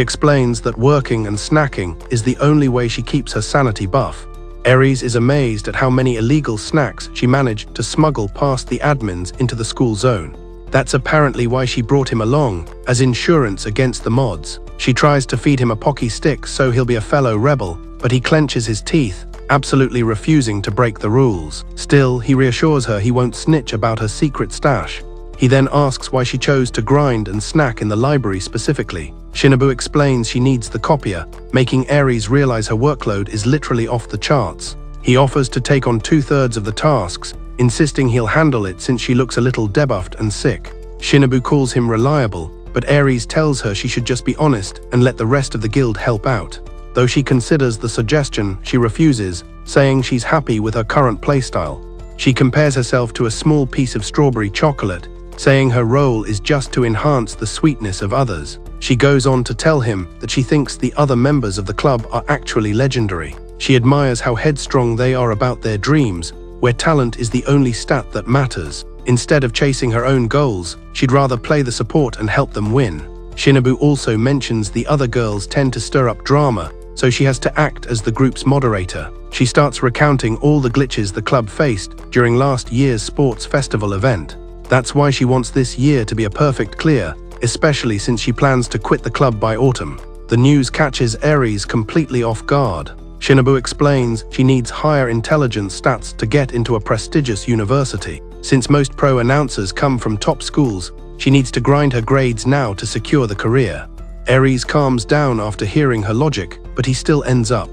explains that working and snacking is the only way she keeps her sanity buff. Aries is amazed at how many illegal snacks she managed to smuggle past the admins into the school zone. That's apparently why she brought him along, as insurance against the mods. She tries to feed him a pocky stick so he'll be a fellow rebel, but he clenches his teeth, absolutely refusing to break the rules. Still, he reassures her he won't snitch about her secret stash. He then asks why she chose to grind and snack in the library specifically. Shinabu explains she needs the copier, making Aries realize her workload is literally off the charts. He offers to take on 2/3 of the tasks, insisting he'll handle it since she looks a little debuffed and sick. Shinabu calls him reliable, but Aries tells her she should just be honest and let the rest of the guild help out. Though she considers the suggestion, she refuses, saying she's happy with her current playstyle. She compares herself to a small piece of strawberry chocolate, saying her role is just to enhance the sweetness of others. She goes on to tell him that she thinks the other members of the club are actually legendary. She admires how headstrong they are about their dreams, where talent is the only stat that matters. Instead of chasing her own goals, she'd rather play the support and help them win. Shinabu also mentions the other girls tend to stir up drama, so she has to act as the group's moderator. She starts recounting all the glitches the club faced during last year's sports festival event. That's why she wants this year to be a perfect clear, especially since she plans to quit the club by autumn. The news catches Aries completely off guard. Shinabu explains she needs higher intelligence stats to get into a prestigious university. Since most pro announcers come from top schools, she needs to grind her grades now to secure the career. Aries calms down after hearing her logic, but he still ends up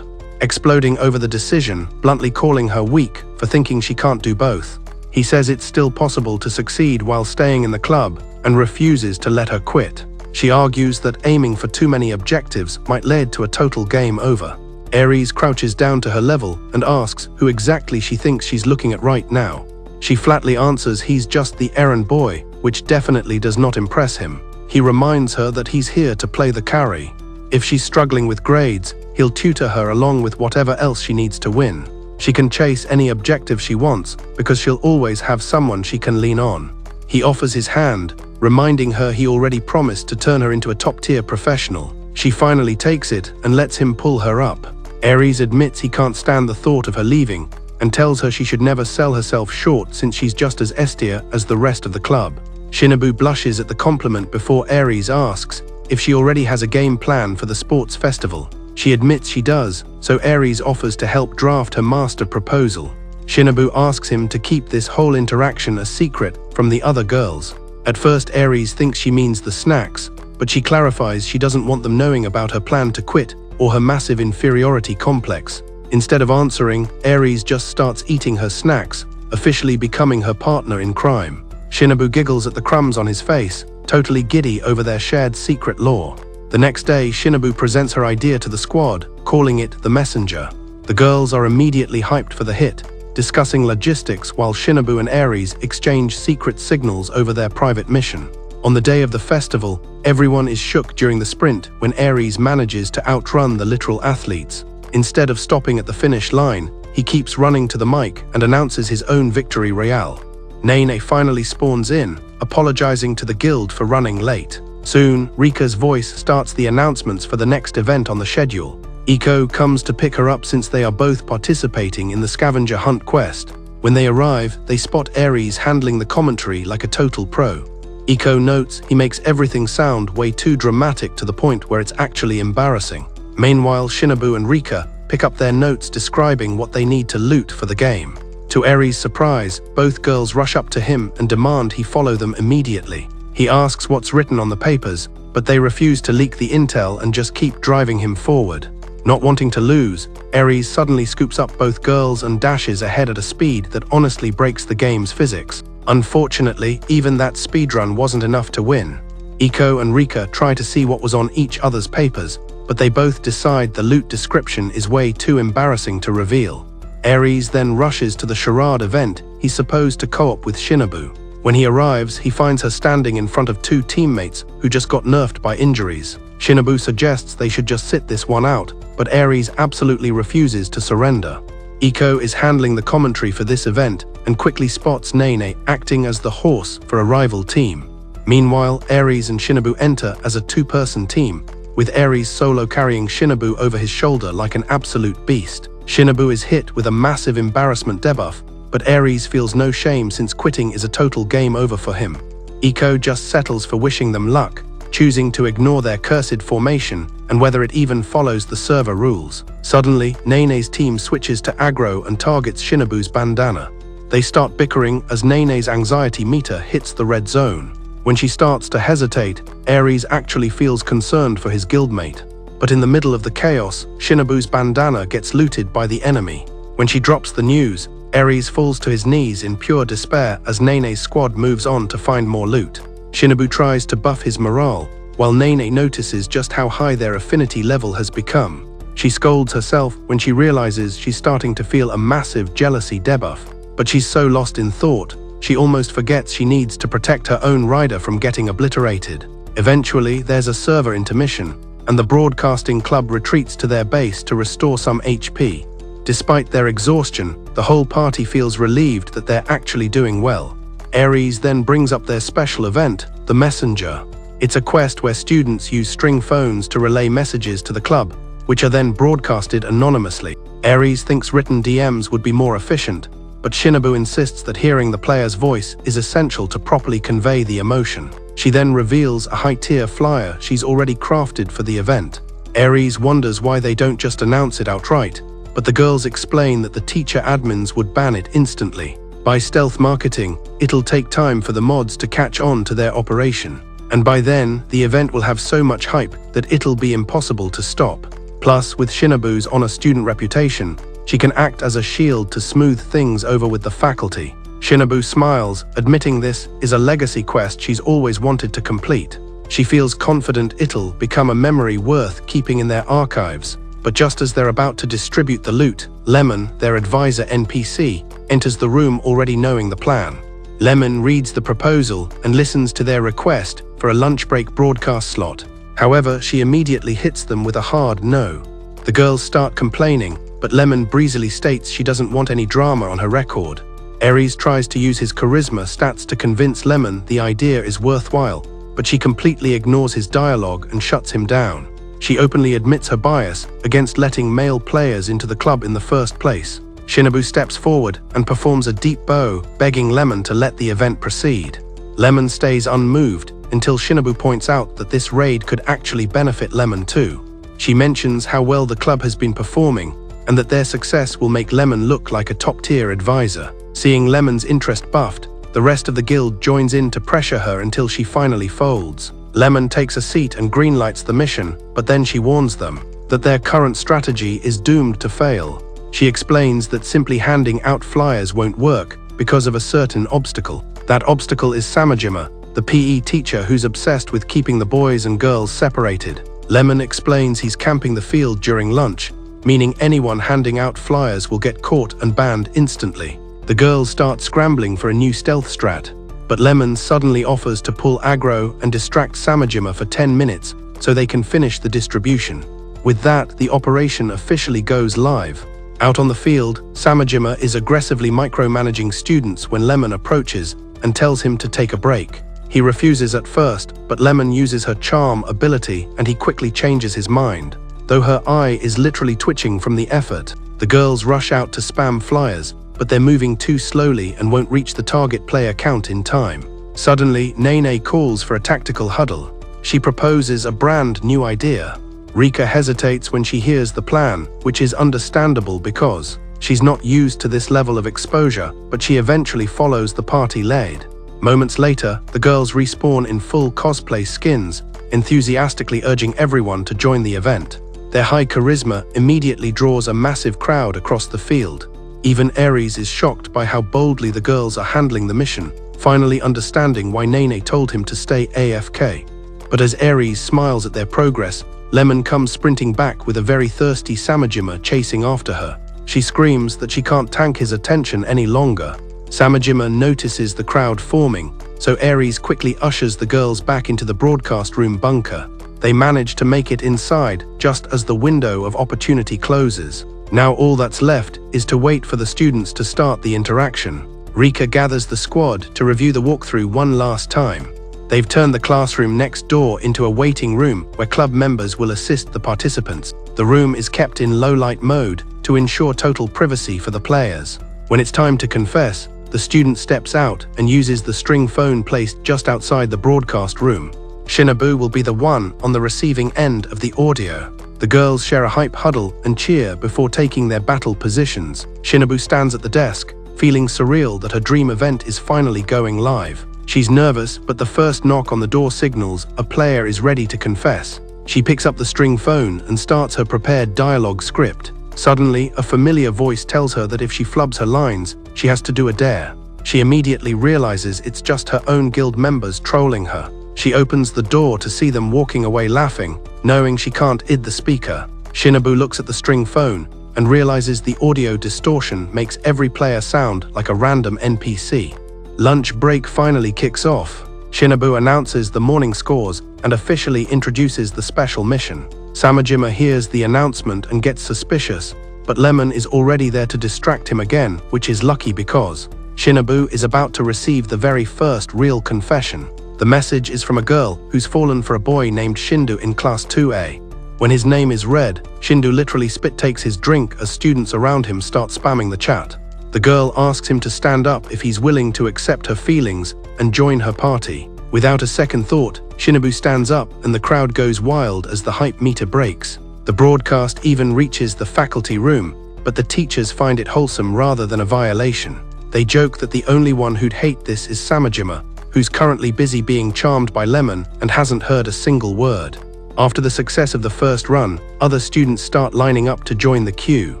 exploding over the decision, bluntly calling her weak for thinking she can't do both. He says it's still possible to succeed while staying in the club and refuses to let her quit. She argues that aiming for too many objectives might lead to a total game over. Aries crouches down to her level and asks who exactly she thinks she's looking at right now. She flatly answers he's just the errand boy, which definitely does not impress him. He reminds her that he's here to play the carry. If she's struggling with grades, he'll tutor her along with whatever else she needs to win. She can chase any objective she wants because she'll always have someone she can lean on. He offers his hand, reminding her he already promised to turn her into a top-tier professional. She finally takes it and lets him pull her up. Aries admits he can't stand the thought of her leaving and tells her she should never sell herself short since she's just as S-tier as the rest of the club. Shinabu blushes at the compliment before Aries asks if she already has a game plan for the sports festival. She admits she does, so Aries offers to help draft her master proposal. Shinabu asks him to keep this whole interaction a secret from the other girls. At first, Aries thinks she means the snacks, but she clarifies she doesn't want them knowing about her plan to quit or her massive inferiority complex. Instead of answering, Aries just starts eating her snacks, officially becoming her partner in crime. Shinabu giggles at the crumbs on his face, totally giddy over their shared secret lore. The next day, Shinabu presents her idea to the squad, calling it the Messenger. The girls are immediately hyped for the hit, discussing logistics while Shinabu and Aries exchange secret signals over their private mission. On the day of the festival, everyone is shook during the sprint when Aries manages to outrun the literal athletes. Instead of stopping at the finish line, he keeps running to the mic and announces his own victory royale. Nene finally spawns in, apologizing to the guild for running late. Soon, Rika's voice starts the announcements for the next event on the schedule. Iko comes to pick her up since they are both participating in the scavenger hunt quest. When they arrive, they spot Aries handling the commentary like a total pro. Iko notes he makes everything sound way too dramatic to the point where it's actually embarrassing. Meanwhile, Shinabu and Rika pick up their notes describing what they need to loot for the game. To Aries' surprise, both girls rush up to him and demand he follow them immediately. He asks what's written on the papers, but they refuse to leak the intel and just keep driving him forward. Not wanting to lose, Aries suddenly scoops up both girls and dashes ahead at a speed that honestly breaks the game's physics. Unfortunately, even that speedrun wasn't enough to win. Iko and Rika try to see what was on each other's papers, but they both decide the loot description is way too embarrassing to reveal. Aries then rushes to the charade event he's supposed to co-op with Shinabu. When he arrives, he finds her standing in front of two teammates who just got nerfed by injuries. Shinabu suggests they should just sit this one out, but Aries absolutely refuses to surrender. Iko is handling the commentary for this event and quickly spots Nene acting as the horse for a rival team. Meanwhile, Aries and Shinabu enter as a two-person team, with Aries solo carrying Shinabu over his shoulder like an absolute beast. Shinabu is hit with a massive embarrassment debuff, but Aries feels no shame since quitting is a total game over for him. Iko just settles for wishing them luck, choosing to ignore their cursed formation and whether it even follows the server rules. Suddenly, Nene's team switches to aggro and targets Shinabu's bandana. They start bickering as Nene's anxiety meter hits the red zone. When she starts to hesitate, Aries actually feels concerned for his guildmate. But in the middle of the chaos, Shinabu's bandana gets looted by the enemy. When she drops the news, Aries falls to his knees in pure despair as Nene's squad moves on to find more loot. Shinabu tries to buff his morale, while Nene notices just how high their affinity level has become. She scolds herself when she realizes she's starting to feel a massive jealousy debuff. But she's so lost in thought, she almost forgets she needs to protect her own rider from getting obliterated. Eventually, there's a server intermission, and the broadcasting club retreats to their base to restore some HP. Despite their exhaustion, the whole party feels relieved that they're actually doing well. Aries then brings up their special event, the Messenger. It's a quest where students use string phones to relay messages to the club, which are then broadcasted anonymously. Aries thinks written DMs would be more efficient, but Shinabu insists that hearing the player's voice is essential to properly convey the emotion. She then reveals a high-tier flyer she's already crafted for the event. Aries wonders why they don't just announce it outright, but the girls explain that the teacher admins would ban it instantly. By stealth marketing, it'll take time for the mods to catch on to their operation. And by then, the event will have so much hype that it'll be impossible to stop. Plus, with Shinabu's honor student reputation, she can act as a shield to smooth things over with the faculty. Shinabu smiles, admitting this is a legacy quest she's always wanted to complete. She feels confident it'll become a memory worth keeping in their archives. But just as they're about to distribute the loot, Lemon, their advisor NPC, enters the room already knowing the plan. Lemon reads the proposal and listens to their request for a lunch break broadcast slot. However, she immediately hits them with a hard no. The girls start complaining, but Lemon breezily states she doesn't want any drama on her record. Aries tries to use his charisma stats to convince Lemon the idea is worthwhile, but she completely ignores his dialogue and shuts him down. She openly admits her bias against letting male players into the club in the first place. Shinabu steps forward and performs a deep bow, begging Lemon to let the event proceed. Lemon stays unmoved until Shinabu points out that this raid could actually benefit Lemon too. She mentions how well the club has been performing and that their success will make Lemon look like a top-tier advisor. Seeing Lemon's interest buffed, the rest of the guild joins in to pressure her until she finally folds. Lemon takes a seat and greenlights the mission, but then she warns them that their current strategy is doomed to fail. She explains that simply handing out flyers won't work because of a certain obstacle. That obstacle is Samajima, the PE teacher who's obsessed with keeping the boys and girls separated. Lemon explains he's camping the field during lunch, meaning anyone handing out flyers will get caught and banned instantly. The girls start scrambling for a new stealth strat, but Lemon suddenly offers to pull aggro and distract Samajima for 10 minutes so they can finish the distribution. With that, the operation officially goes live. Out on the field, Samajima is aggressively micromanaging students when Lemon approaches and tells him to take a break. He refuses at first, but Lemon uses her charm ability and he quickly changes his mind. Though her eye is literally twitching from the effort, the girls rush out to spam flyers, but they're moving too slowly and won't reach the target player count in time. Suddenly, Nene calls for a tactical huddle. She proposes a brand new idea. Rika hesitates when she hears the plan, which is understandable because she's not used to this level of exposure, but she eventually follows the party lead. Moments later, the girls respawn in full cosplay skins, enthusiastically urging everyone to join the event. Their high charisma immediately draws a massive crowd across the field. Even Aries is shocked by how boldly the girls are handling the mission, finally understanding why Nene told him to stay AFK. But as Aries smiles at their progress, Lemon comes sprinting back with a very thirsty Samajima chasing after her. She screams that she can't tank his attention any longer. Samajima notices the crowd forming, so Aries quickly ushers the girls back into the broadcast room bunker. They manage to make it inside just as the window of opportunity closes. Now all that's left is to wait for the students to start the interaction. Rika gathers the squad to review the walkthrough one last time. They've turned the classroom next door into a waiting room where club members will assist the participants. The room is kept in low-light mode to ensure total privacy for the players. When it's time to confess, the student steps out and uses the string phone placed just outside the broadcast room. Shinabu will be the one on the receiving end of the audio. The girls share a hype huddle and cheer before taking their battle positions. Shinabu stands at the desk, feeling surreal that her dream event is finally going live. She's nervous, but the first knock on the door signals a player is ready to confess. She picks up the string phone and starts her prepared dialogue script. Suddenly, a familiar voice tells her that if she flubs her lines, she has to do a dare. She immediately realizes it's just her own guild members trolling her. She opens the door to see them walking away laughing, knowing she can't id the speaker. Shinabu looks at the string phone and realizes the audio distortion makes every player sound like a random NPC. Lunch break finally kicks off. Shinabu announces the morning scores and officially introduces the special mission. Samajima hears the announcement and gets suspicious, but Lemon is already there to distract him again, which is lucky because Shinabu is about to receive the very first real confession. The message is from a girl who's fallen for a boy named Shindu in Class 2A. When his name is read, Shindu literally spit takes his drink as students around him start spamming the chat. The girl asks him to stand up if he's willing to accept her feelings and join her party. Without a second thought, Shinabu stands up and the crowd goes wild as the hype meter breaks. The broadcast even reaches the faculty room, but the teachers find it wholesome rather than a violation. They joke that the only one who'd hate this is Samajima, who's currently busy being charmed by Lemon and hasn't heard a single word. After the success of the first run, other students start lining up to join the queue.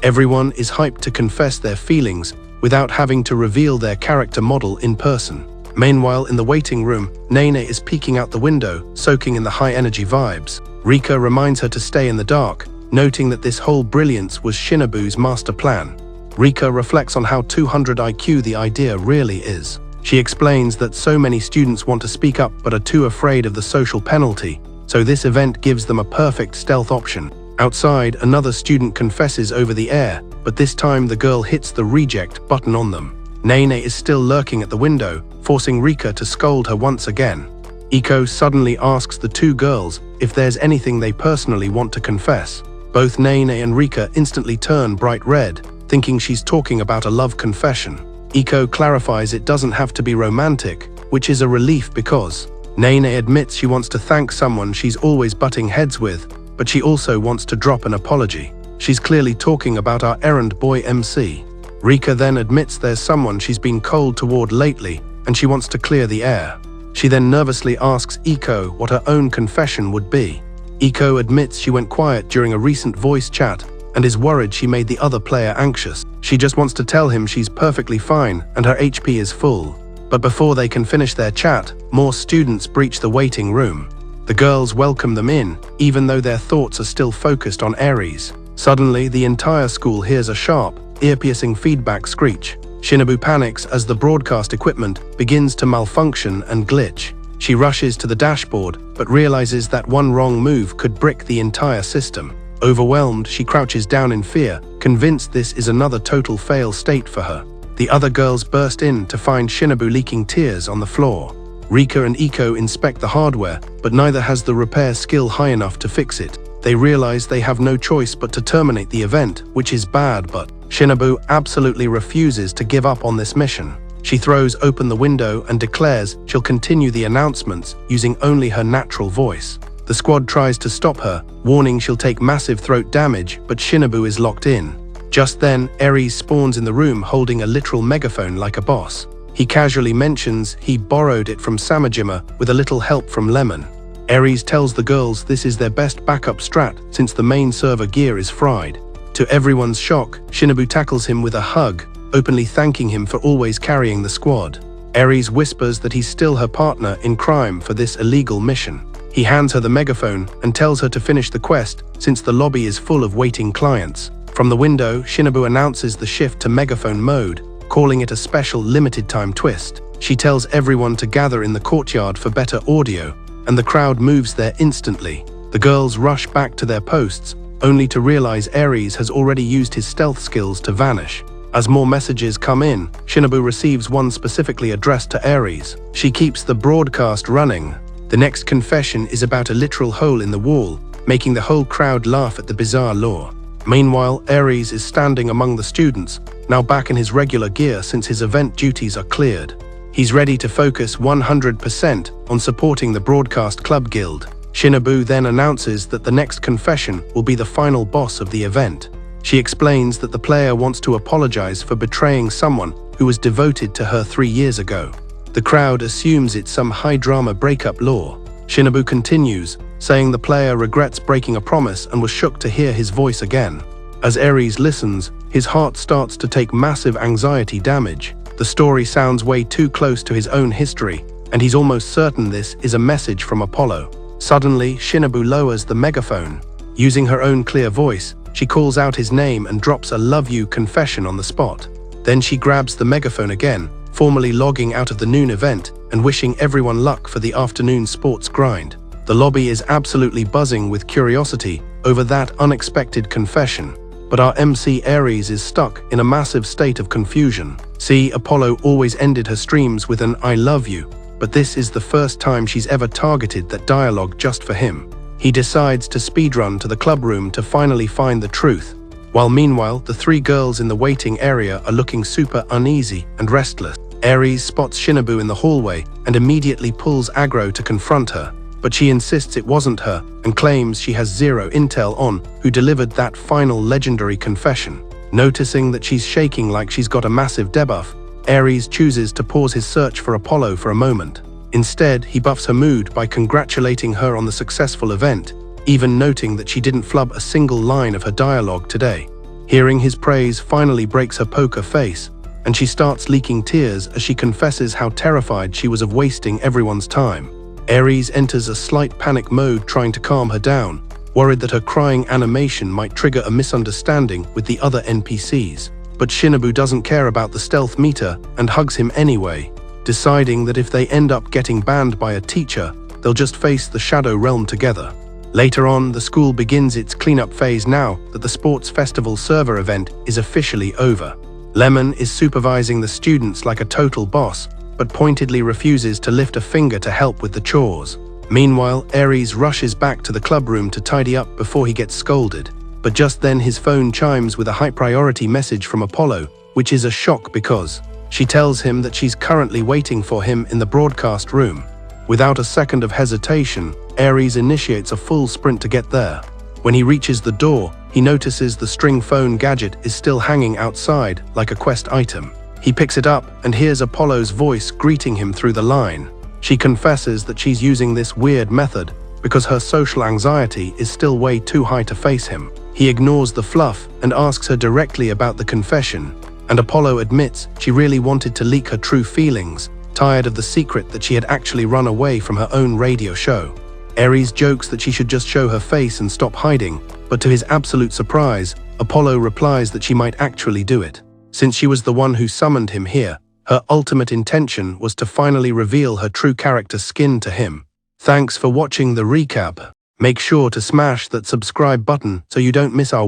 Everyone is hyped to confess their feelings without having to reveal their character model in person. Meanwhile, in the waiting room, Nene is peeking out the window, soaking in the high-energy vibes. Rika reminds her to stay in the dark, noting that this whole brilliance was Shinabu's master plan. Rika reflects on how 200 IQ the idea really is. She explains that so many students want to speak up but are too afraid of the social penalty, so this event gives them a perfect stealth option. Outside, another student confesses over the air, but this time the girl hits the reject button on them. Nene is still lurking at the window, forcing Rika to scold her once again. Iko suddenly asks the two girls if there's anything they personally want to confess. Both Nene and Rika instantly turn bright red, thinking she's talking about a love confession. Iko clarifies it doesn't have to be romantic, which is a relief because Nene admits she wants to thank someone she's always butting heads with, but she also wants to drop an apology. She's clearly talking about our errand boy MC. Rika then admits there's someone she's been cold toward lately, and she wants to clear the air. She then nervously asks Iko what her own confession would be. Iko admits she went quiet during a recent voice chat and is worried she made the other player anxious. She just wants to tell him she's perfectly fine and her HP is full. But before they can finish their chat, more students breach the waiting room. The girls welcome them in, even though their thoughts are still focused on Aries. Suddenly, the entire school hears a sharp, ear-piercing feedback screech. Shinabu panics as the broadcast equipment begins to malfunction and glitch. She rushes to the dashboard, but realizes that one wrong move could brick the entire system. Overwhelmed, she crouches down in fear, convinced this is another total fail state for her. The other girls burst in to find Shinabu leaking tears on the floor. Rika and Iko inspect the hardware, but neither has the repair skill high enough to fix it. They realize they have no choice but to terminate the event, which is bad, but Shinabu absolutely refuses to give up on this mission. She throws open the window and declares she'll continue the announcements using only her natural voice. The squad tries to stop her, warning she'll take massive throat damage, but Shinabu is locked in. Just then, Aries spawns in the room holding a literal megaphone like a boss. He casually mentions he borrowed it from Samajima with a little help from Lemon. Aries tells the girls this is their best backup strat since the main server gear is fried. To everyone's shock, Shinabu tackles him with a hug, openly thanking him for always carrying the squad. Aries whispers that he's still her partner in crime for this illegal mission. He hands her the megaphone and tells her to finish the quest since the lobby is full of waiting clients. From the window, Shinabu announces the shift to megaphone mode, calling it a special limited-time twist. She tells everyone to gather in the courtyard for better audio, and the crowd moves there instantly. The girls rush back to their posts, only to realize Aries has already used his stealth skills to vanish. As more messages come in, Shinabu receives one specifically addressed to Aries. She keeps the broadcast running. The next confession is about a literal hole in the wall, making the whole crowd laugh at the bizarre lore. Meanwhile, Aries is standing among the students, now back in his regular gear since his event duties are cleared. He's ready to focus 100% on supporting the Broadcast Club Guild. Shinabu then announces that the next confession will be the final boss of the event. She explains that the player wants to apologize for betraying someone who was devoted to her 3 years ago. The crowd assumes it's some high-drama breakup lore. Shinabu continues, saying the player regrets breaking a promise and was shocked to hear his voice again. As Aries listens, his heart starts to take massive anxiety damage. The story sounds way too close to his own history, and he's almost certain this is a message from Apollo. Suddenly, Shinabu lowers the megaphone. Using her own clear voice, she calls out his name and drops a "love you" confession on the spot. Then she grabs the megaphone again, formally logging out of the noon event and wishing everyone luck for the afternoon sports grind. The lobby is absolutely buzzing with curiosity over that unexpected confession, but our MC Aries is stuck in a massive state of confusion. See, Apollo always ended her streams with an "I love you," but this is the first time she's ever targeted that dialogue just for him. He decides to speedrun to the club room to finally find the truth, while meanwhile the 3 girls in the waiting area are looking super uneasy and restless. Aries spots Shinabu in the hallway and immediately pulls aggro to confront her, but she insists it wasn't her and claims she has zero intel on who delivered that final legendary confession. Noticing that she's shaking like she's got a massive debuff, Aries chooses to pause his search for Apollo for a moment. Instead, he buffs her mood by congratulating her on the successful event, even noting that she didn't flub a single line of her dialogue today. Hearing his praise finally breaks her poker face, and she starts leaking tears as she confesses how terrified she was of wasting everyone's time. Aries enters a slight panic mode trying to calm her down, worried that her crying animation might trigger a misunderstanding with the other NPCs. But Shinabu doesn't care about the stealth meter and hugs him anyway, deciding that if they end up getting banned by a teacher, they'll just face the Shadow Realm together. Later on, the school begins its cleanup phase now that the Sports Festival server event is officially over. Lemon is supervising the students like a total boss, but pointedly refuses to lift a finger to help with the chores. Meanwhile, Aries rushes back to the club room to tidy up before he gets scolded. But just then his phone chimes with a high-priority message from Apollo, which is a shock because she tells him that she's currently waiting for him in the broadcast room. Without a second of hesitation, Aries initiates a full sprint to get there. When he reaches the door, he notices the string phone gadget is still hanging outside like a quest item. He picks it up and hears Apollo's voice greeting him through the line. She confesses that she's using this weird method because her social anxiety is still way too high to face him. He ignores the fluff and asks her directly about the confession, and Apollo admits she really wanted to leak her true feelings, tired of the secret that she had actually run away from her own radio show. Aries jokes that she should just show her face and stop hiding, but to his absolute surprise, Apollo replies that she might actually do it. Since she was the one who summoned him here, her ultimate intention was to finally reveal her true character skin to him. Thanks for watching the recap. Make sure to smash that subscribe button so you don't miss our